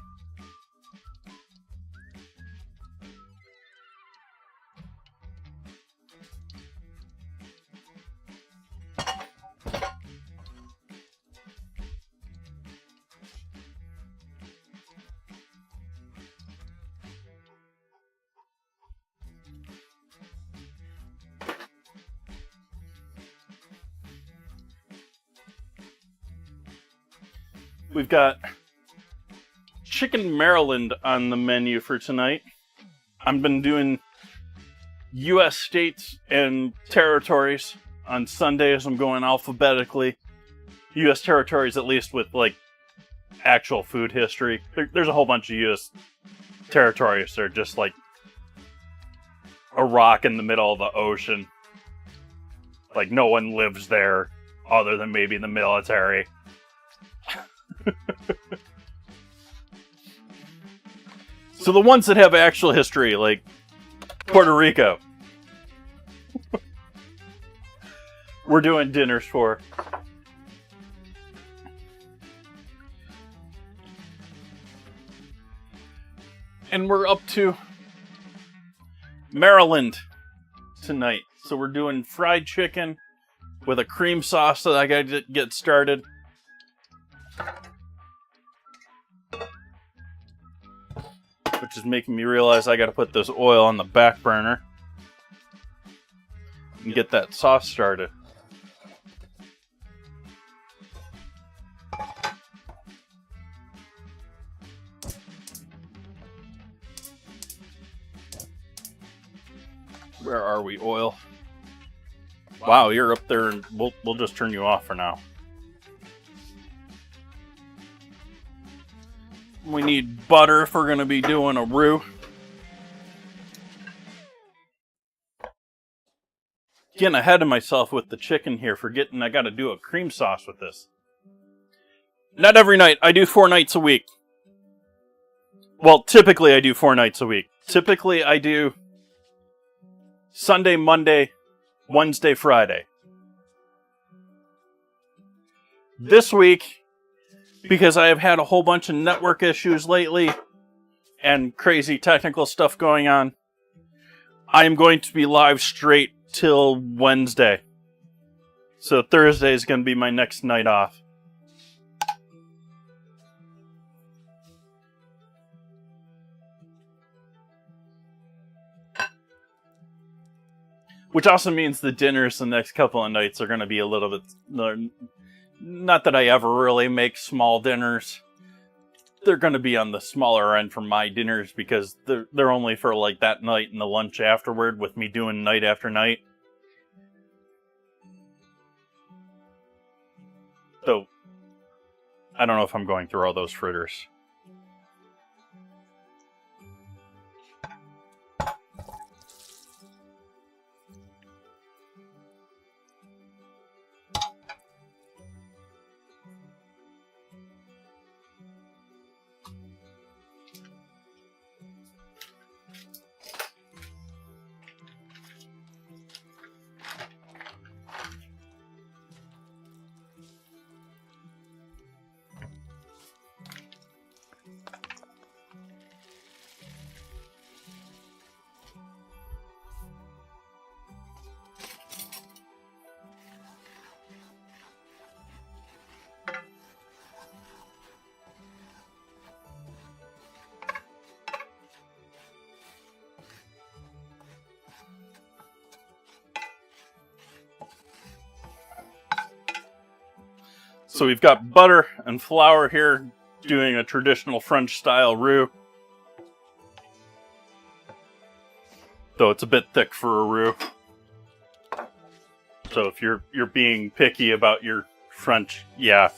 A: We've got Chicken Maryland on the menu for tonight. I've been doing U.S. states and territories. On Sundays, I'm going alphabetically. U.S. territories, at least with, like, actual food history. There's a whole bunch of U.S. territories that are just, like, a rock in the middle of the ocean. Like, no one lives there other than maybe the military. So the ones that have actual history, like Puerto Rico, we're doing dinners for. And we're up to Maryland tonight. So we're doing fried chicken with a cream sauce that I gotta get started. Which is making me realize I gotta put this oil on the back burner and get that sauce started. Where are we, oil? Wow, you're up there, and we'll just turn you off for now. We need butter if we're going to be doing a roux. Getting ahead of myself with the chicken here, forgetting I got to do a cream sauce with this. Not every night. I do 4 nights a week. Well, typically I do 4 nights a week. Typically I do Sunday, Monday, Wednesday, Friday. This week, because I have had a whole bunch of network issues lately and crazy technical stuff going on, I am going to be live straight till Wednesday. So Thursday is going to be my next night off. Which also means the dinners the next couple of nights are going to be a little bit... Not that I ever really make small dinners. They're going to be on the smaller end for my dinners because they're only for like that night and the lunch afterward with me doing night after night. So, I don't know if I'm going through all those fritters. So we've got butter and flour here, doing a traditional French style roux. Though it's a bit thick for a roux. So if you're being picky about your French, yeah.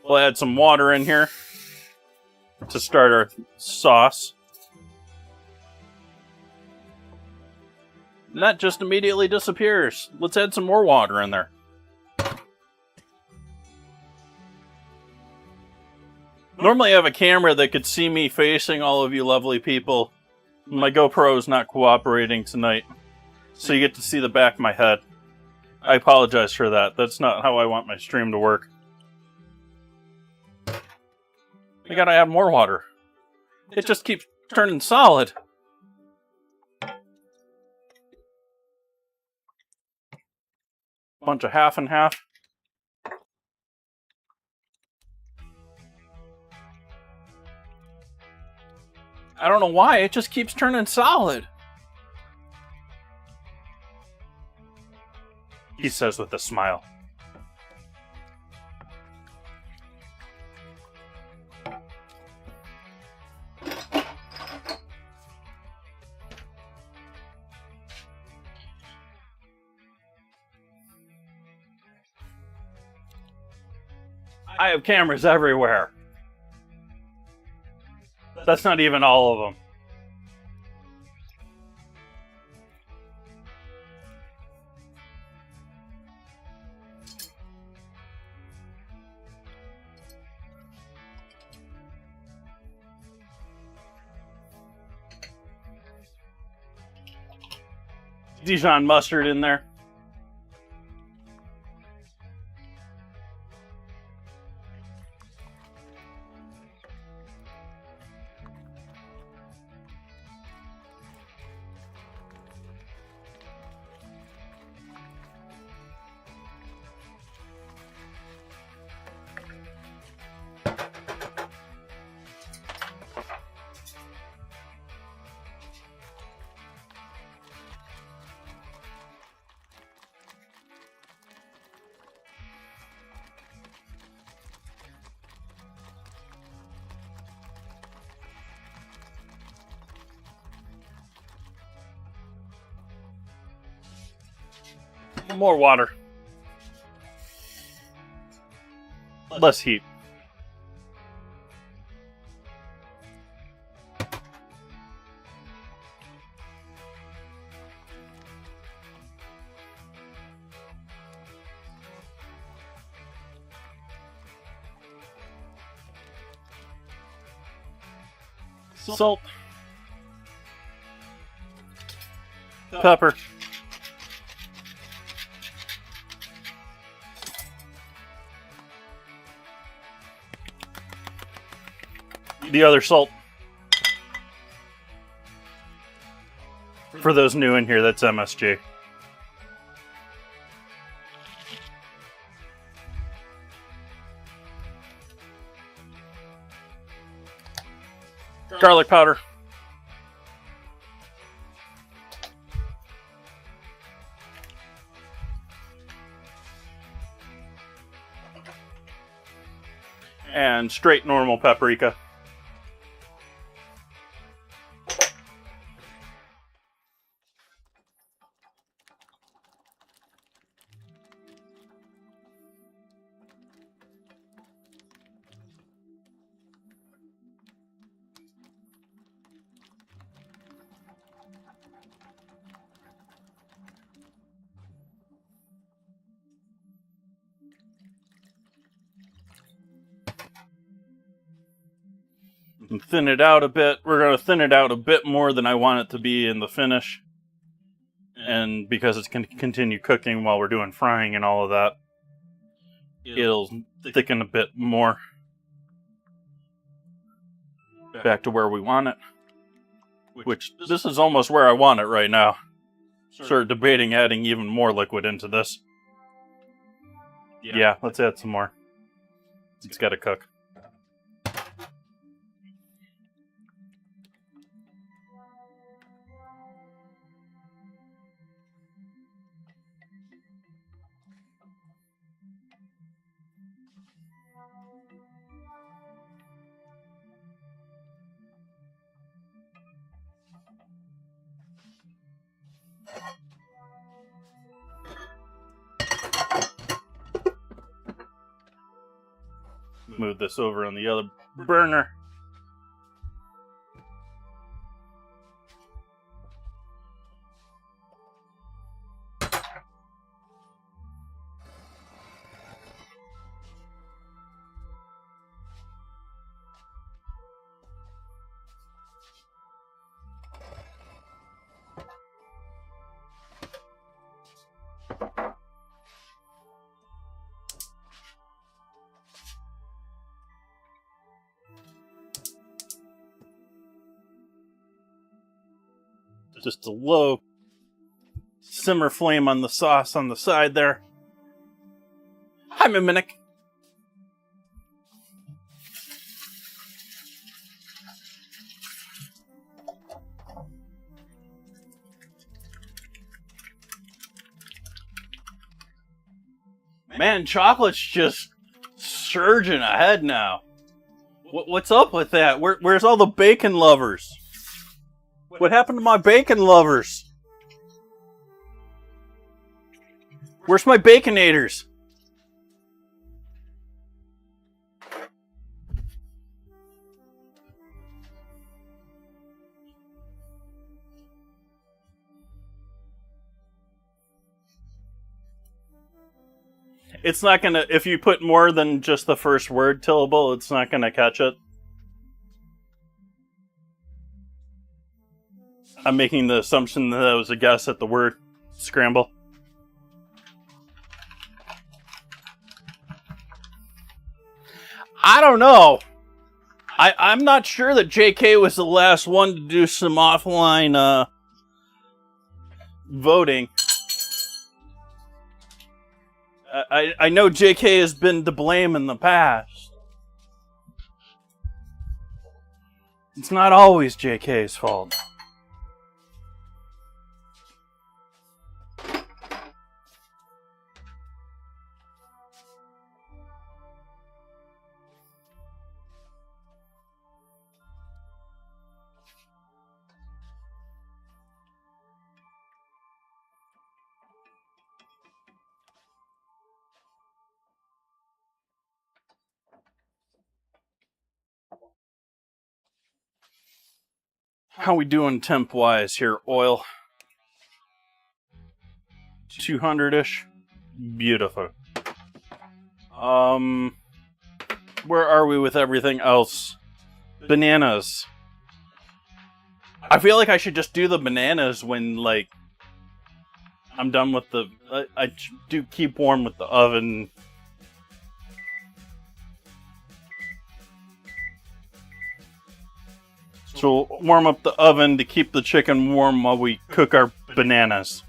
A: We'll add some water in here to start our sauce. And that just immediately disappears. Let's add some more water in there. Normally I have a camera that could see me facing all of you lovely people. My GoPro is not cooperating tonight, so you get to see the back of my head. I apologize for that. That's not how I want my stream to work. I gotta add more water. It just keeps turning solid. Bunch of half and half. I don't know why, it just keeps turning solid. He says with a smile. I have cameras everywhere. That's not even all of them. Dijon mustard in there. More water. Less heat. Salt. Pepper. the other salt. For those new in here, that's MSG. Garlic powder. And straight normal paprika. And thin it out a bit. We're going to thin it out a bit more than I want it to be in the finish. And because it's going to continue cooking while we're doing frying and all of that, it'll thicken a bit more. Back to where we want it. Which, this is almost where I want it right now. Sort of debating adding even more liquid into this. Yeah, let's add some more. It's got to cook. Move this over on the other burner. Just a low simmer flame on the sauce on the side there. Hi, Mimic. Man, chocolate's just surging ahead now. What's up with that? Where's all the bacon lovers? What happened to my bacon lovers? Where's my baconators? It's not gonna, if you put more than just the first word tillable, it's not gonna catch it. I'm making the assumption that was a guess at the word scramble. I don't know. I'm not sure that JK was the last one to do some offline voting. I know JK has been to blame in the past. It's not always JK's fault. How we doing temp-wise here? Oil. 200-ish. Beautiful. Where are we with everything else? Bananas. I feel like I should just do the bananas when, like, I'm done with the... I do keep warm with the oven. So we'll warm up the oven to keep the chicken warm while we cook our bananas.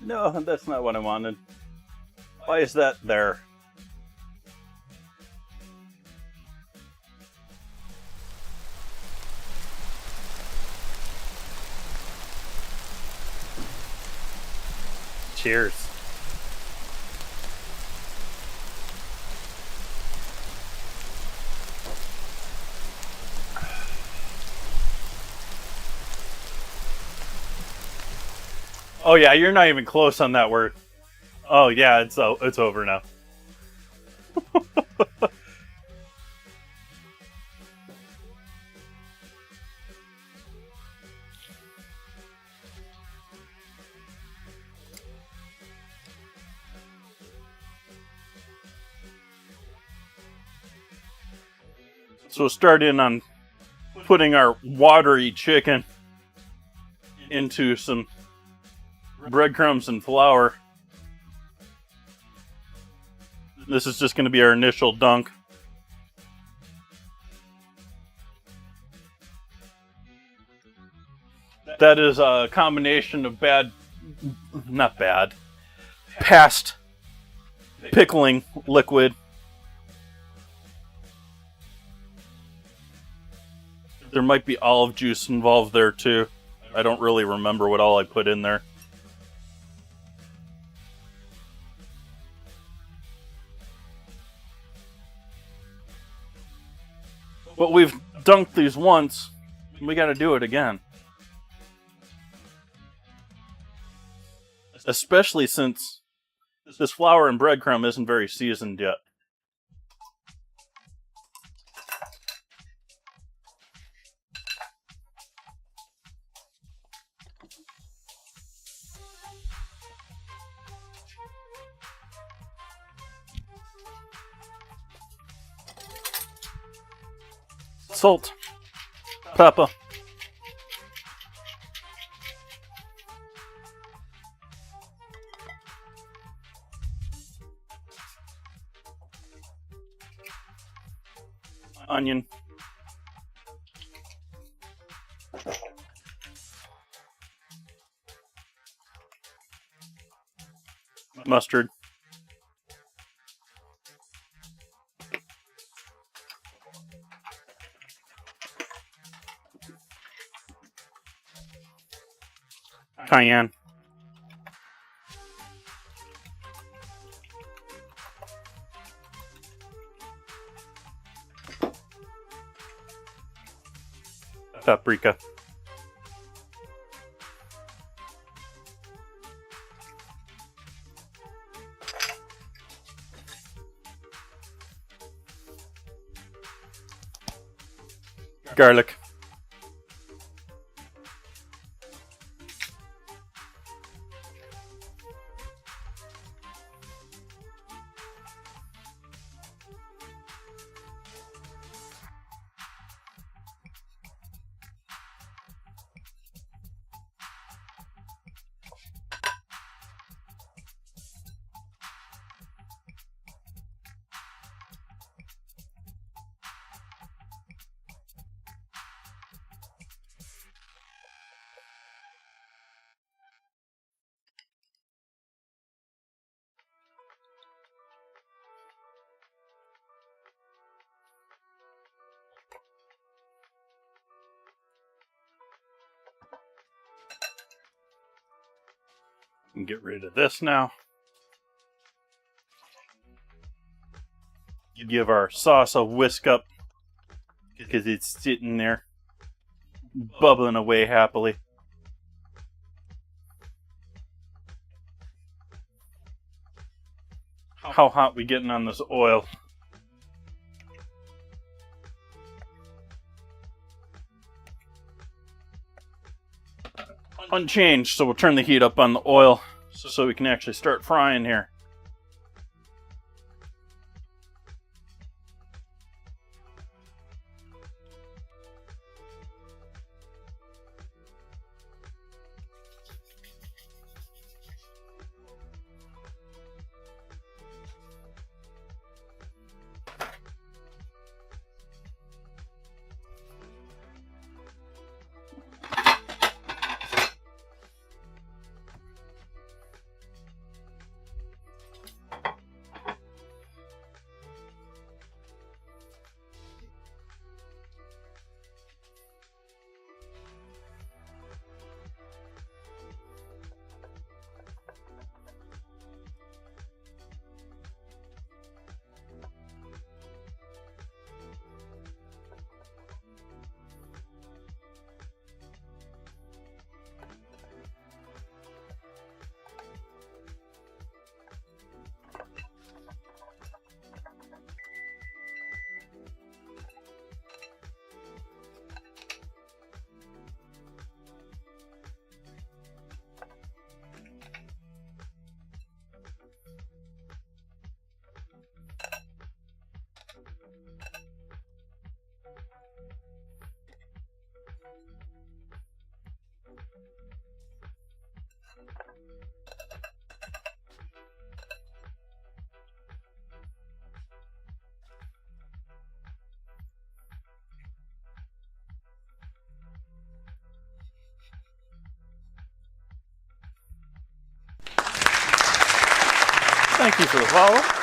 A: No, that's not what I wanted. Why is that there? Cheers. Oh yeah, you're not even close on that word. Oh yeah, it's over now. So start in on putting our watery chicken into some breadcrumbs and flour. This is just going to be our initial dunk. That is a combination of past pickling liquid. There might be olive juice involved there too. I don't really remember what all I put in there. But we've dunked these once, and we got to do it again. Especially since this flour and breadcrumb isn't very seasoned yet. Salt, pepper, onion, mustard, cayenne, paprika, garlic, and get rid of this now. Give our sauce a whisk up because it's sitting there bubbling away happily. How hot we getting on this oil? Unchanged, so we'll turn the heat up on the oil so we can actually start frying here. Thank you for the follow.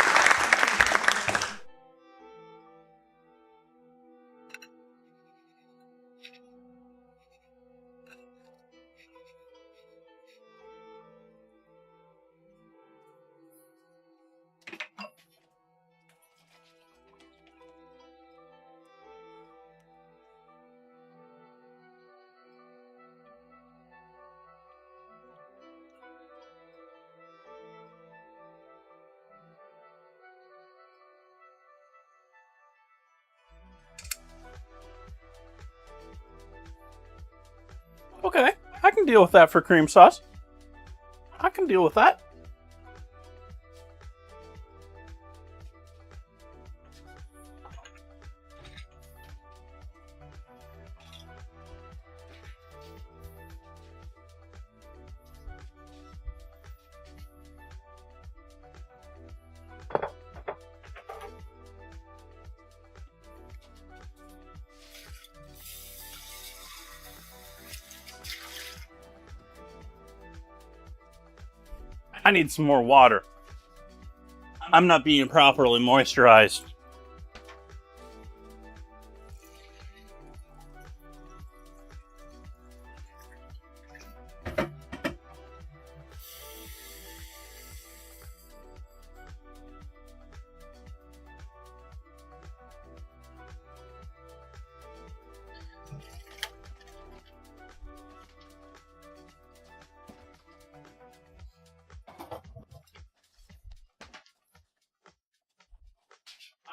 A: Okay, I can deal with that for cream sauce. I can deal with that. I need some more water. I'm not being properly moisturized.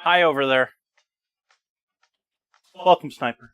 A: Hi over there. Welcome, Sniper.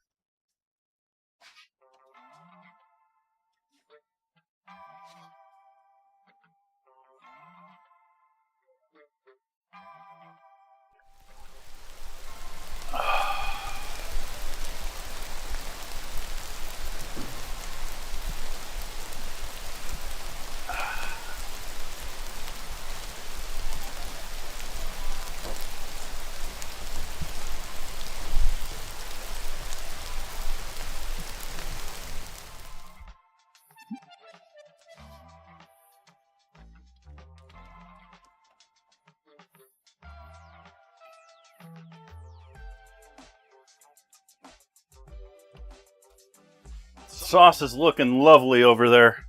A: Sauce is looking lovely over there.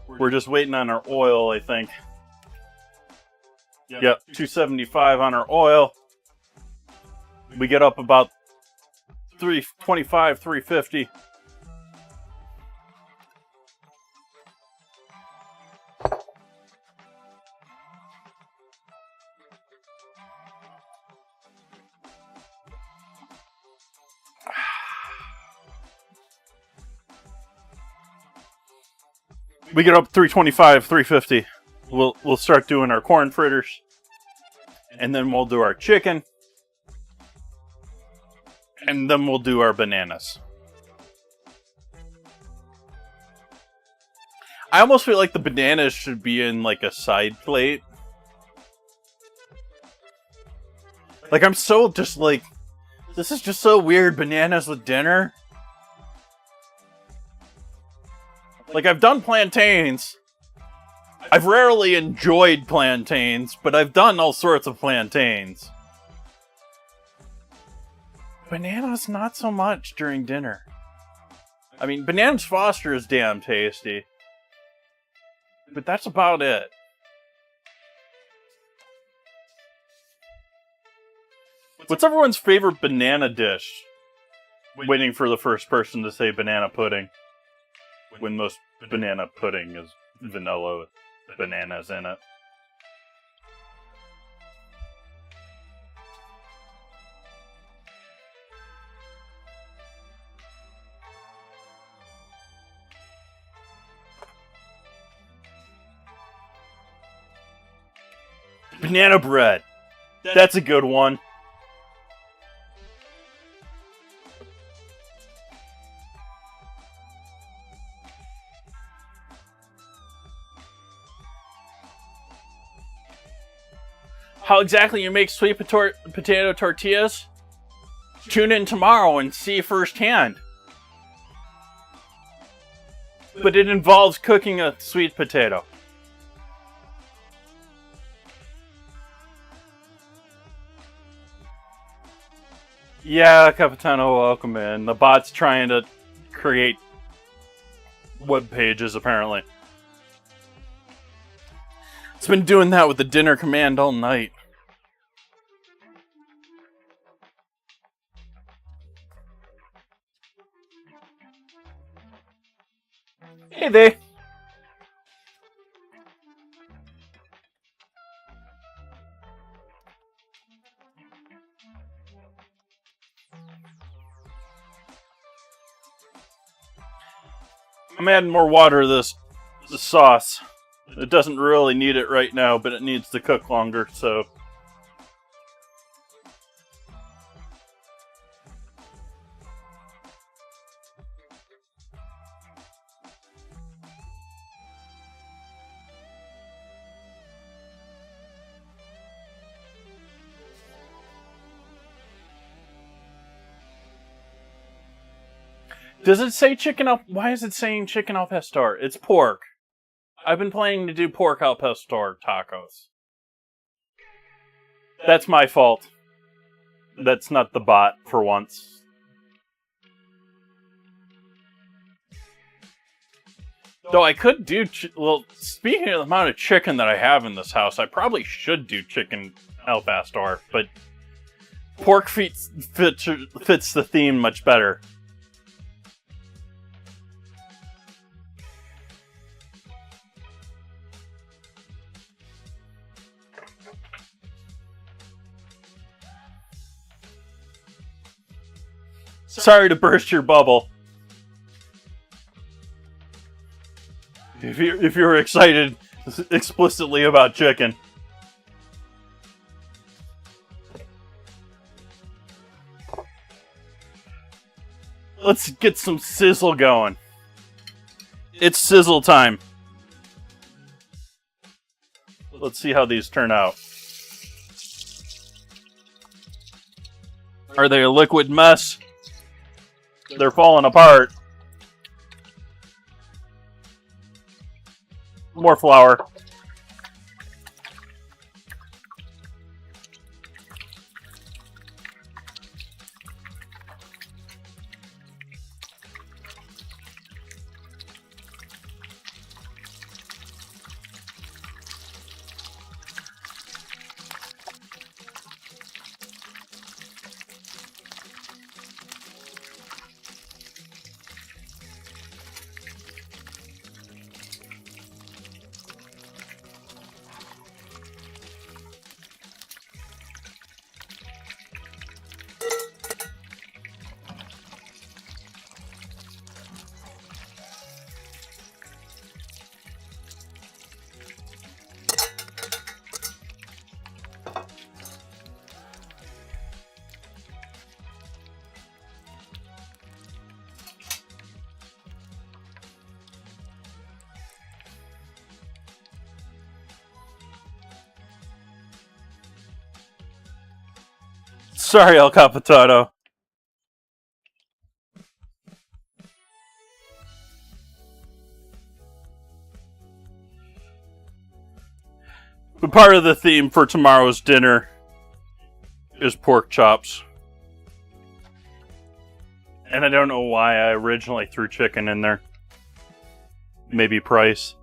A: We're just waiting on our oil, I think. Yep, 275 on our oil. We get up about 325, 350. we get up 325, 350. We'll start doing our corn fritters. And then we'll do our chicken. And then we'll do our bananas. I almost feel like the bananas should be in like a side plate. Like I'm so just like, this is just so weird, bananas with dinner. Like I've done plantains. I've rarely enjoyed plantains, but I've done all sorts of plantains. Bananas, not so much during dinner. I mean, bananas Foster is damn tasty. But that's about it. What's everyone's favorite banana dish? Waiting for the first person to say banana pudding. When most banana pudding is vanilla with bananas in it. Banana bread. That's a good one. How exactly you make sweet potato tortillas? Tune in tomorrow and see firsthand. But it involves cooking a sweet potato. Yeah, Capitano, welcome in. The bot's trying to create web pages, apparently. It's been doing that with the dinner command all night. Hey there. I'm adding more water to this sauce. It doesn't really need it right now, but it needs to cook longer, so... Does it say chicken al... Why is it saying chicken al pastor? It's pork. I've been planning to do pork al pastor tacos. That's my fault. That's not the bot, for once. Though I could do... Well, speaking of the amount of chicken that I have in this house, I probably should do chicken al pastor, but... Pork fits the theme much better. Sorry to burst your bubble. If you're excited explicitly about chicken. Let's get some sizzle going. It's sizzle time. Let's see how these turn out. Are they a liquid mess? They're falling apart. More flour. Sorry, El Capitano. But part of the theme for tomorrow's dinner is pork chops. And I don't know why I originally threw chicken in there. Maybe price.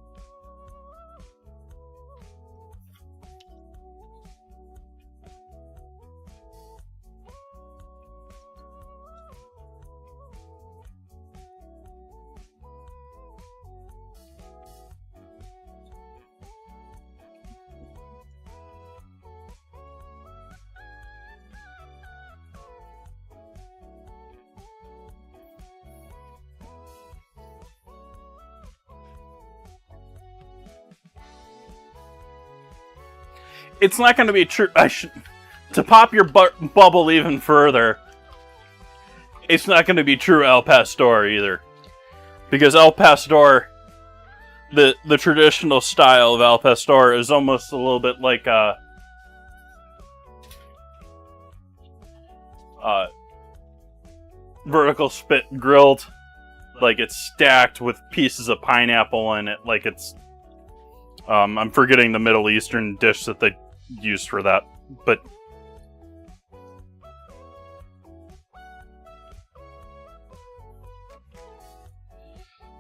A: It's not going to be true. To pop your bubble even further, it's not going to be true El Pastor either. Because El Pastor, the traditional style of El Pastor is almost a little bit like vertical spit grilled. Like it's stacked with pieces of pineapple in it. Like it's... I'm forgetting the Middle Eastern dish that they used for that, but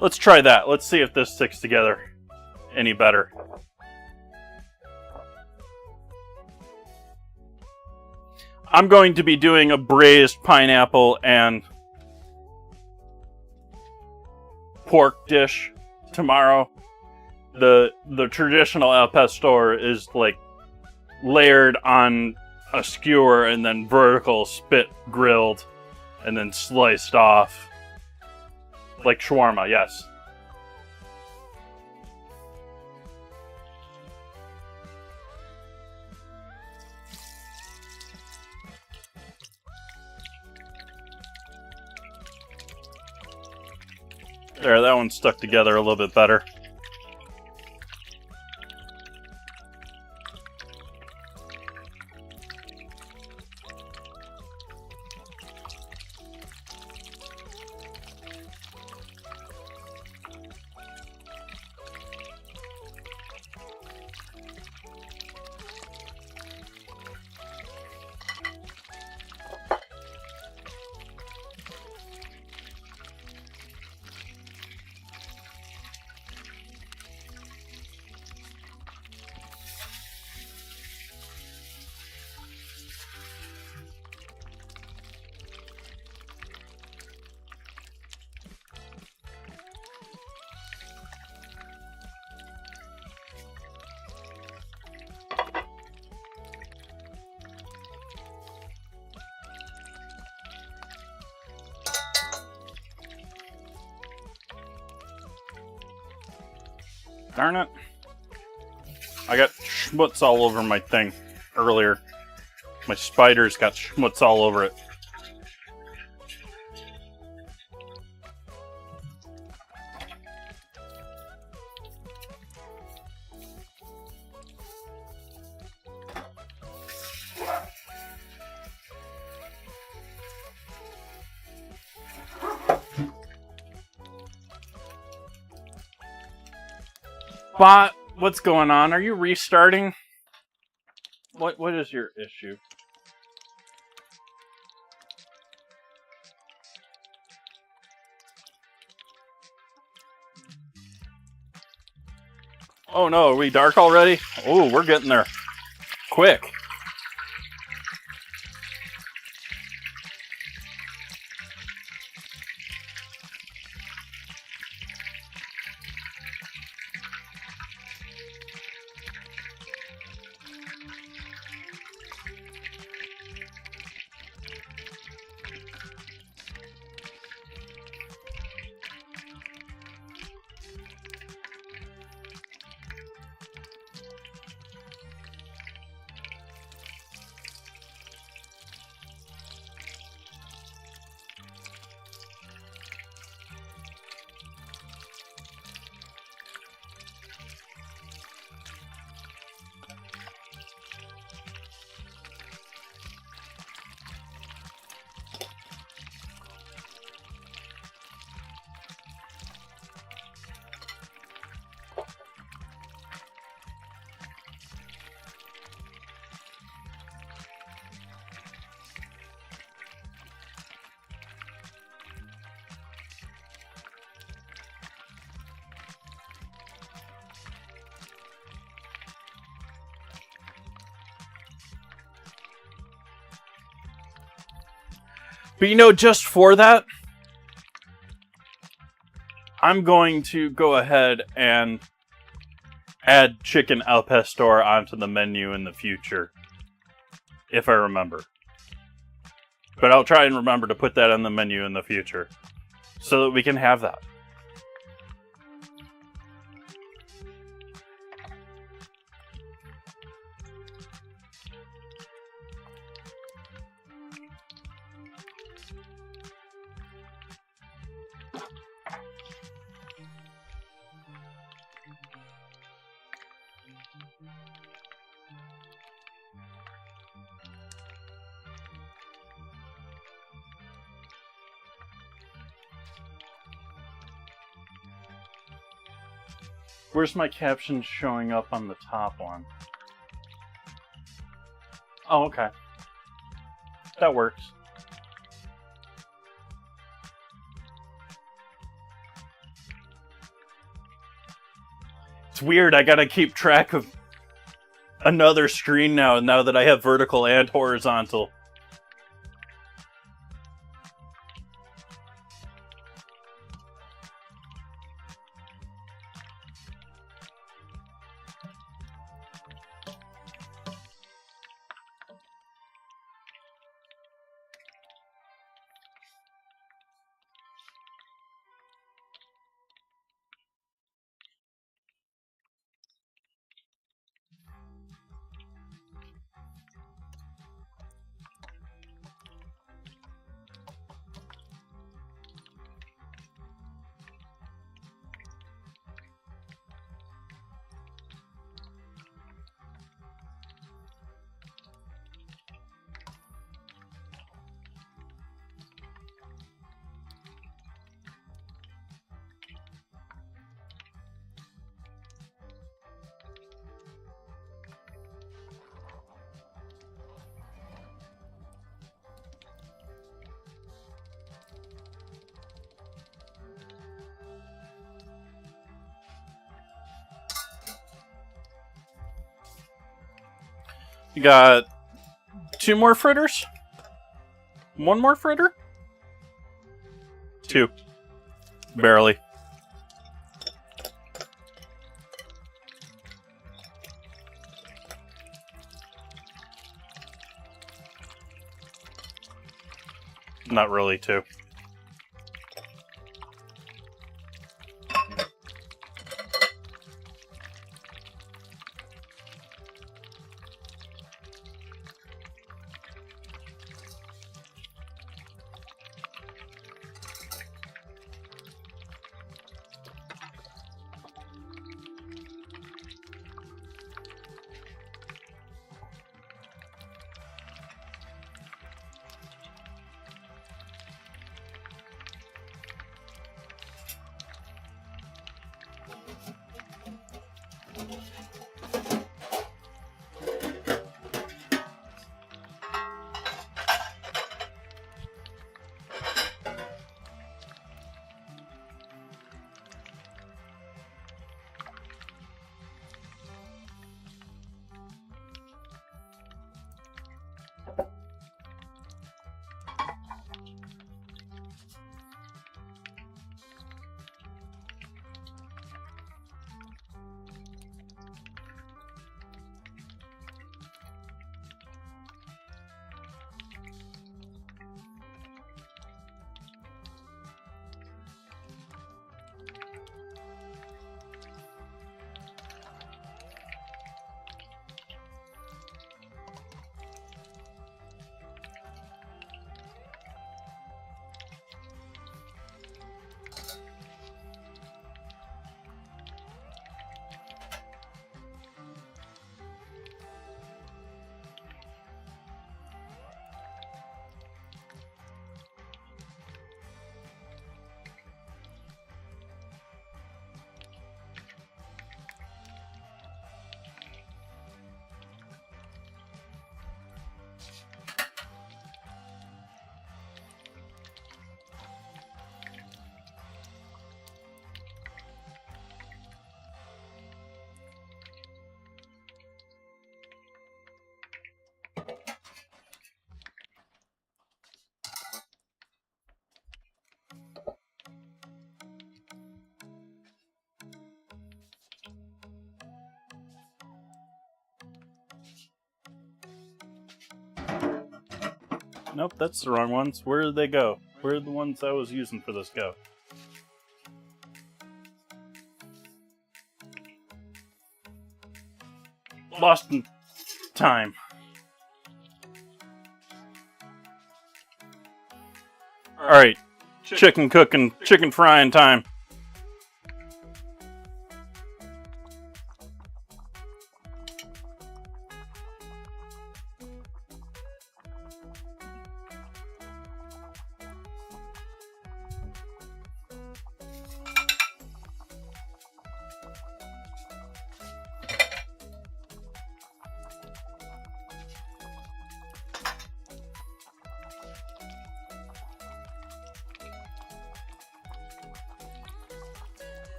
A: let's try that. Let's see if this sticks together any better. I'm going to be doing a braised pineapple and pork dish tomorrow. The traditional al pastor is like layered on a skewer and then vertical spit grilled and then sliced off like shawarma, yes. There, that one stuck together a little bit better. Darn it. I got schmutz all over my thing earlier. My spiders got schmutz all over it. Bot, what's going on? Are you restarting? What is your issue? Oh no, are we dark already? Oh, we're getting there. Quick. But you know, just for that, I'm going to go ahead and add chicken al pastor onto the menu in the future. If I remember. But I'll try and remember to put that on the menu in the future. So that we can have that. Where's my caption showing up on the top one? Oh, okay. That works. It's weird, I gotta keep track of another screen now that I have vertical and horizontal. You got 2 more fritters? 1 more fritter? 2. Barely. Not really 2. Nope, that's the wrong ones. Where did they go? Where did the ones I was using for this go? Lost in time. Alright, chicken cooking, chicken frying time.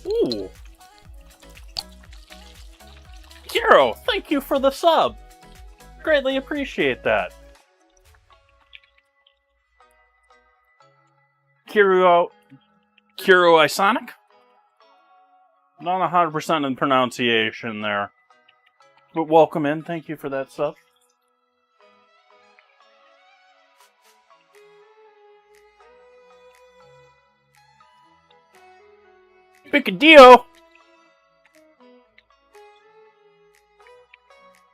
A: Ooh. Hero, thank you for the sub. Greatly appreciate that. Kiro Isonic? Not 100% in pronunciation there. But welcome in, thank you for that sub. Picadillo!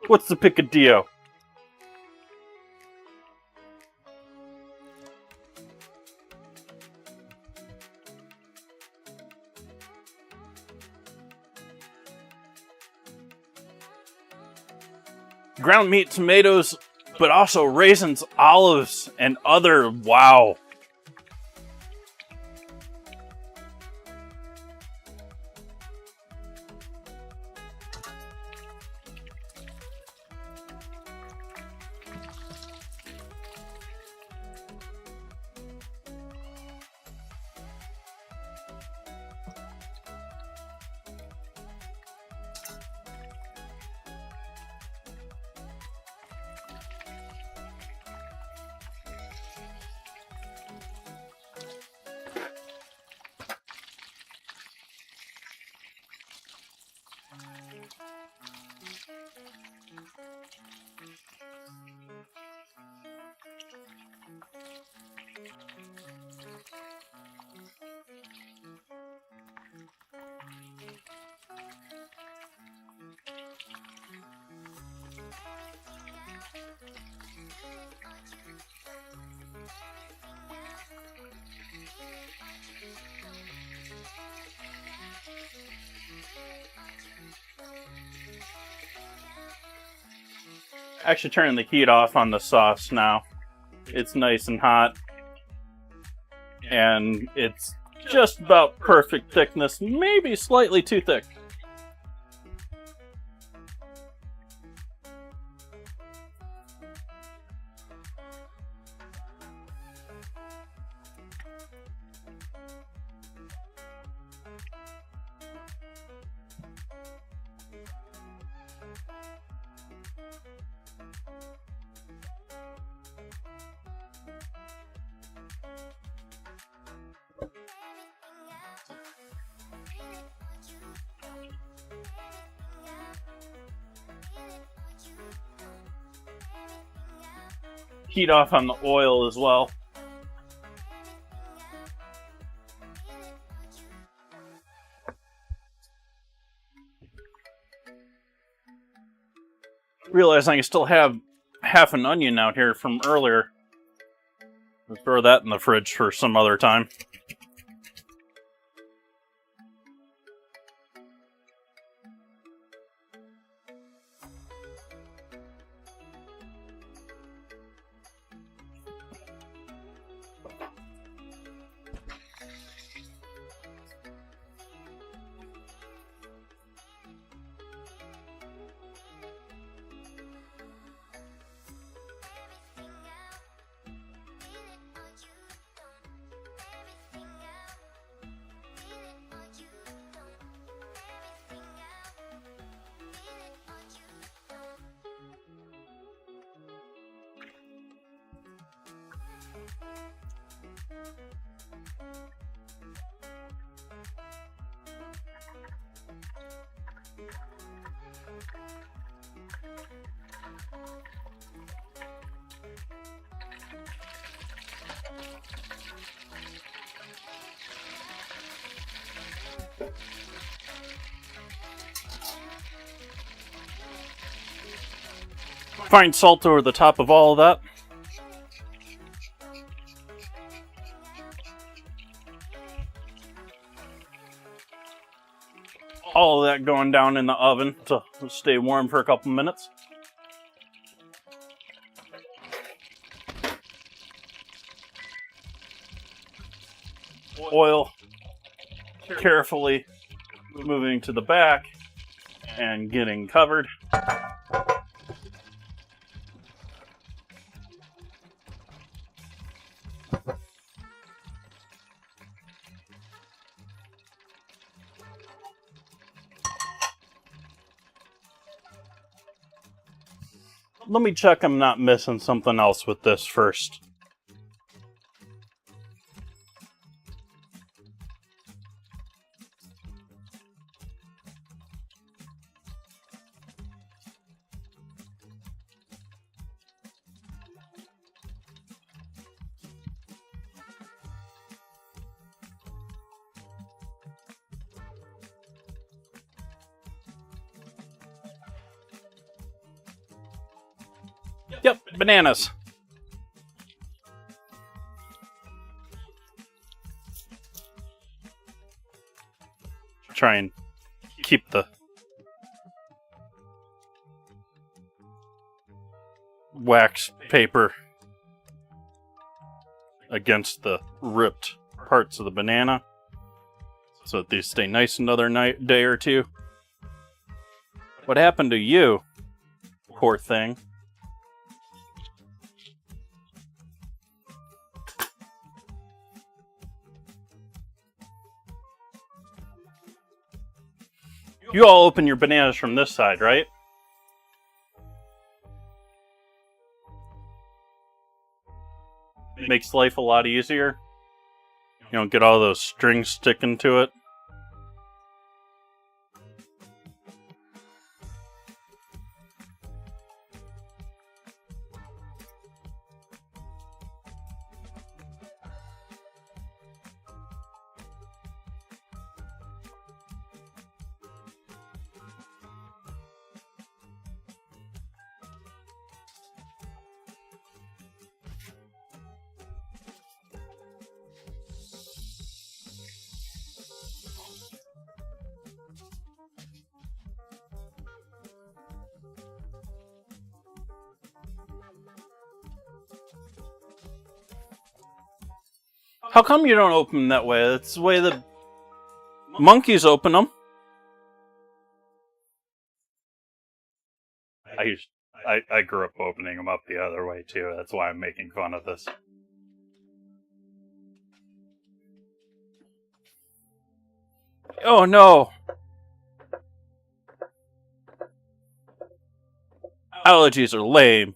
A: What's the picadillo? Ground meat, tomatoes, but also raisins, olives, and other. Wow. Actually turning the heat off on the sauce now. It's nice and hot. And it's just about perfect thickness, maybe slightly too thick. Heat off on the oil as well. Realizing I still have half an onion out here from earlier. I'll throw that in the fridge for some other time. Fine salt over the top of all of that. All of that going down in the oven to stay warm for a couple minutes. Oil carefully moving to the back and getting covered. Let me check I'm not missing something else with this first. Yep, bananas. Try and keep the wax paper against the ripped parts of the banana so that these stay nice another day or two. What happened to you, poor thing? You all open your bananas from this side, right? Makes life a lot easier. You don't get all those strings sticking to it. How come you don't open them that way? That's the way the monkeys open them. I grew up opening them up the other way too. That's why I'm making fun of this. Oh no! Allergies are lame.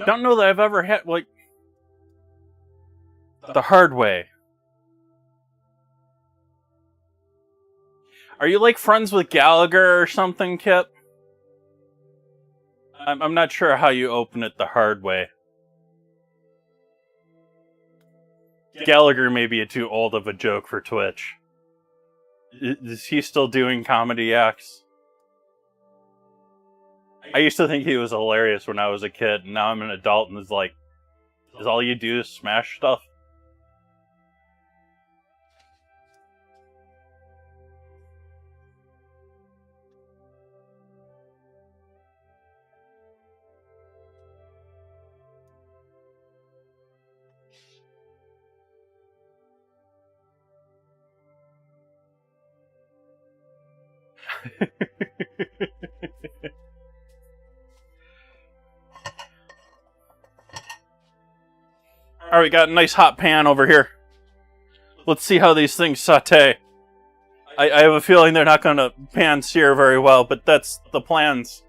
A: Don't know that I've ever had, like, the hard way. Are you, like, friends with Gallagher or something, Kip? I'm not sure how you open it the hard way. Gallagher may be too old of a joke for Twitch. Is he still doing comedy acts? I used to think he was hilarious when I was a kid, and now I'm an adult and it's like, is all you do is smash stuff? Alright, we got a nice hot pan over here. Let's see how these things saute. I have a feeling they're not going to pan sear very well, but that's the plans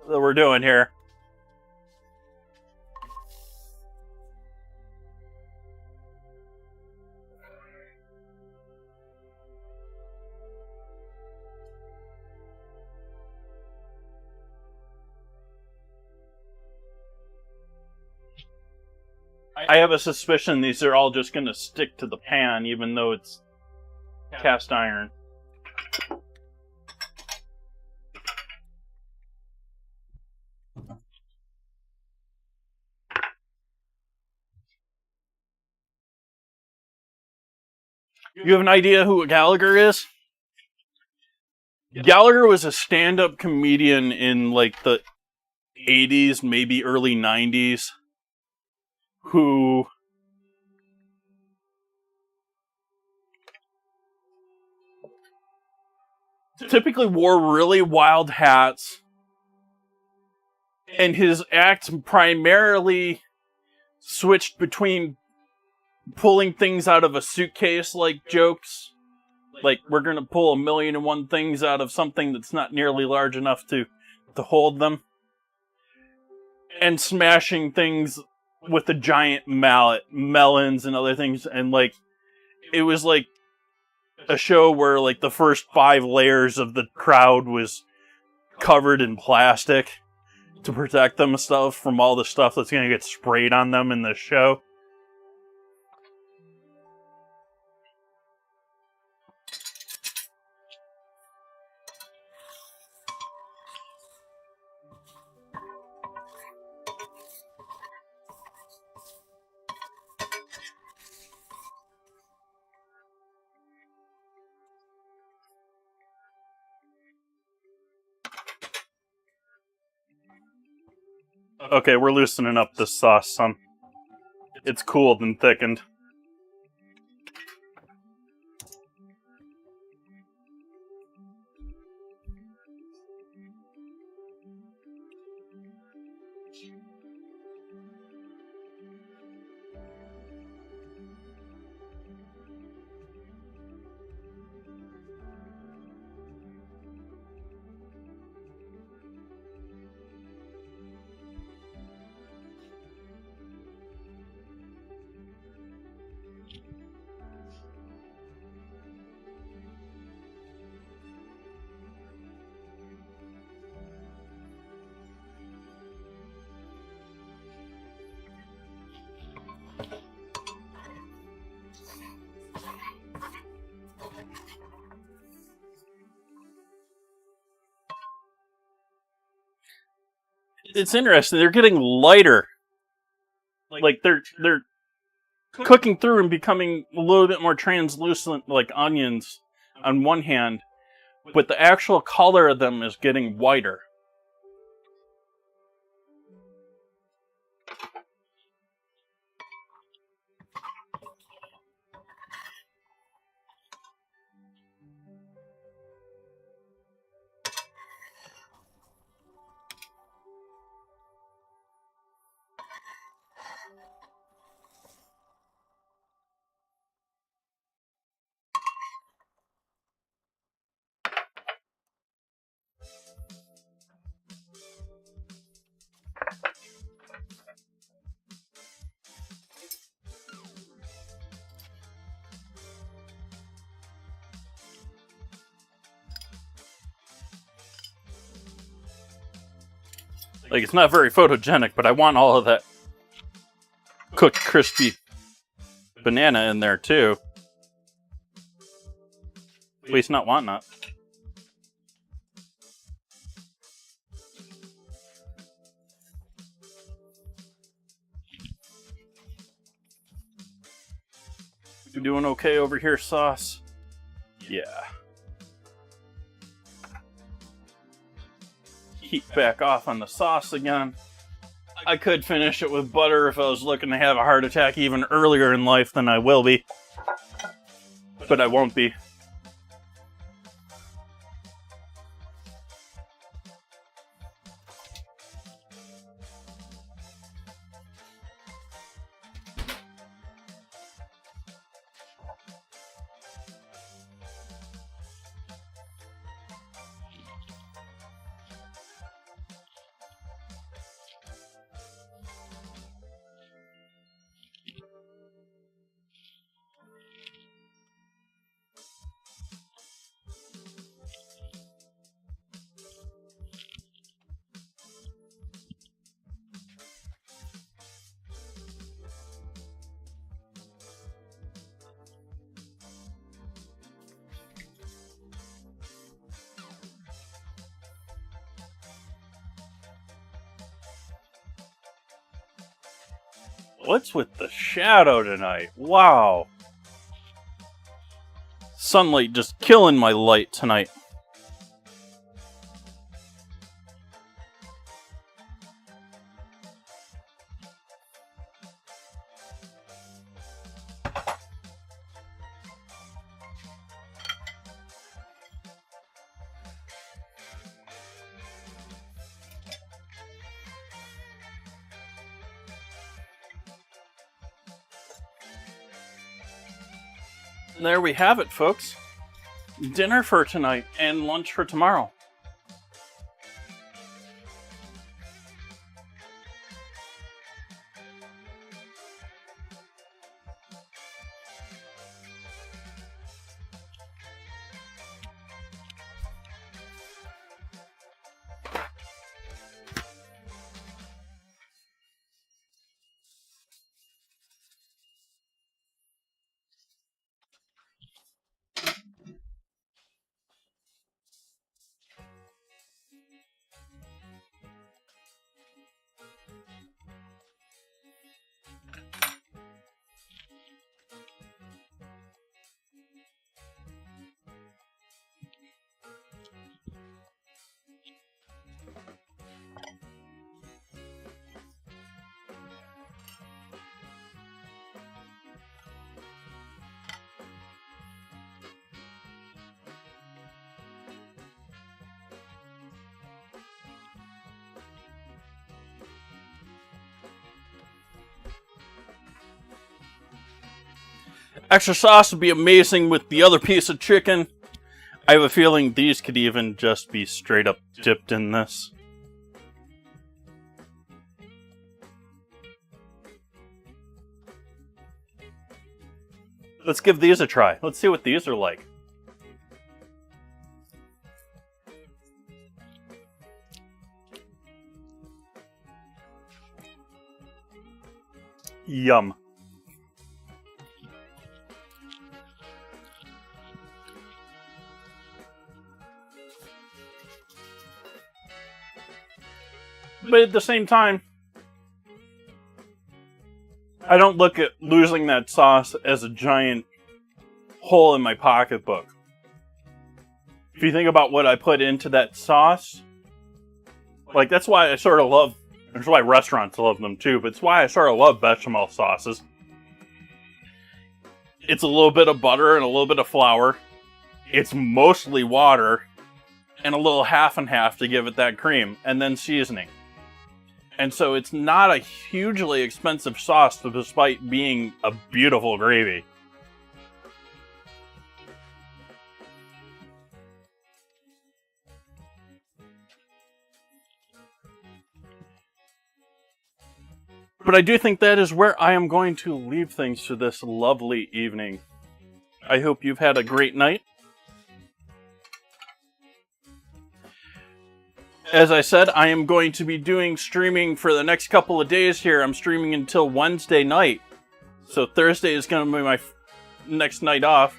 A: that we're doing here. I have a suspicion these are all just going to stick to the pan, even though it's cast iron. You have an idea who Gallagher is? Gallagher was a stand-up comedian in like the 80s, maybe early 90s, who typically wore really wild hats, and his act primarily switched between pulling things out of a suitcase like jokes, like we're gonna pull 1,000,001 things out of something that's not nearly large enough to hold them, and smashing things with a giant mallet, melons and other things, and like it was like a show where like the first 5 layers of the crowd was covered in plastic to protect themselves from all the stuff that's gonna get sprayed on them in the show. Okay, we're loosening up this sauce some. It's cooled and thickened. It's interesting. They're getting lighter. Like they're cooking through and becoming a little bit more translucent, like onions on one hand, but the actual color of them is getting whiter. Like, it's not very photogenic, but I want all of that cooked, crispy banana in there, too. At least not want not. You doing okay over here, sauce? Yeah. Heat back off on the sauce again. I could finish it with butter if I was looking to have a heart attack even earlier in life than I will be. But I won't be. What's with the shadow tonight? Wow. Sunlight just killing my light tonight. There we have it, folks. Dinner for tonight and lunch for tomorrow. Extra sauce would be amazing with the other piece of chicken. I have a feeling these could even just be straight up dipped in this. Let's give these a try. Let's see what these are like. Yum. But at the same time, I don't look at losing that sauce as a giant hole in my pocketbook. If you think about what I put into that sauce, like that's why I sort of love, that's why restaurants love them too, but it's why I sort of love bechamel sauces. It's a little bit of butter and a little bit of flour. It's mostly water and a little half and half to give it that cream, and then seasoning. And so it's not a hugely expensive sauce despite being a beautiful gravy. But I do think that is where I am going to leave things to this lovely evening. I hope you've had a great night. As I said, I am going to be doing streaming for the next couple of days here. I'm streaming until Wednesday night. So Thursday is going to be my next night off.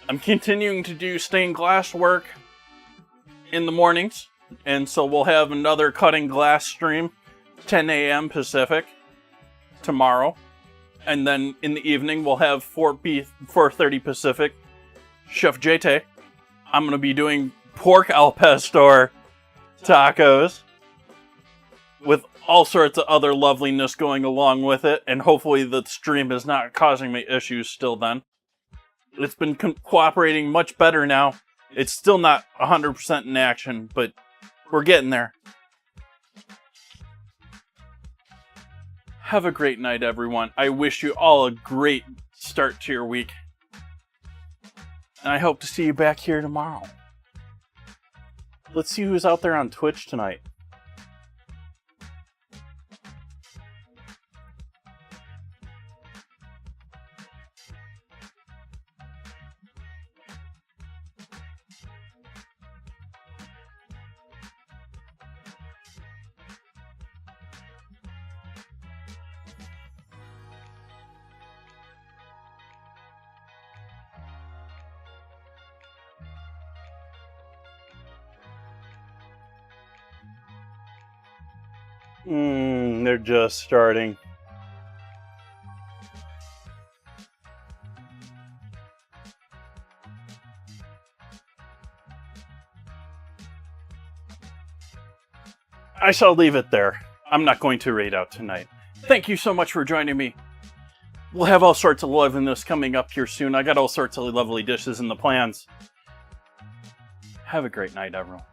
A: I'm continuing to do stained glass work in the mornings. And so we'll have another cutting glass stream, 10 a.m. Pacific, tomorrow. And then in the evening, we'll have 4:30 Pacific, Chef Jay Tay. I'm going to be doing pork al pastor tacos with all sorts of other loveliness going along with it, and hopefully the stream is not causing me issues still then. It's been cooperating much better now. It's still not 100% in action, but we're getting there. Have a great night, everyone. I wish you all a great start to your week. And I hope to see you back here tomorrow. Let's see who's out there on Twitch tonight. They're just starting. I shall leave it there. I'm not going to raid out tonight. Thank you so much for joining me. We'll have all sorts of loveliness coming up here soon. I got all sorts of lovely dishes in the plans. Have a great night, everyone.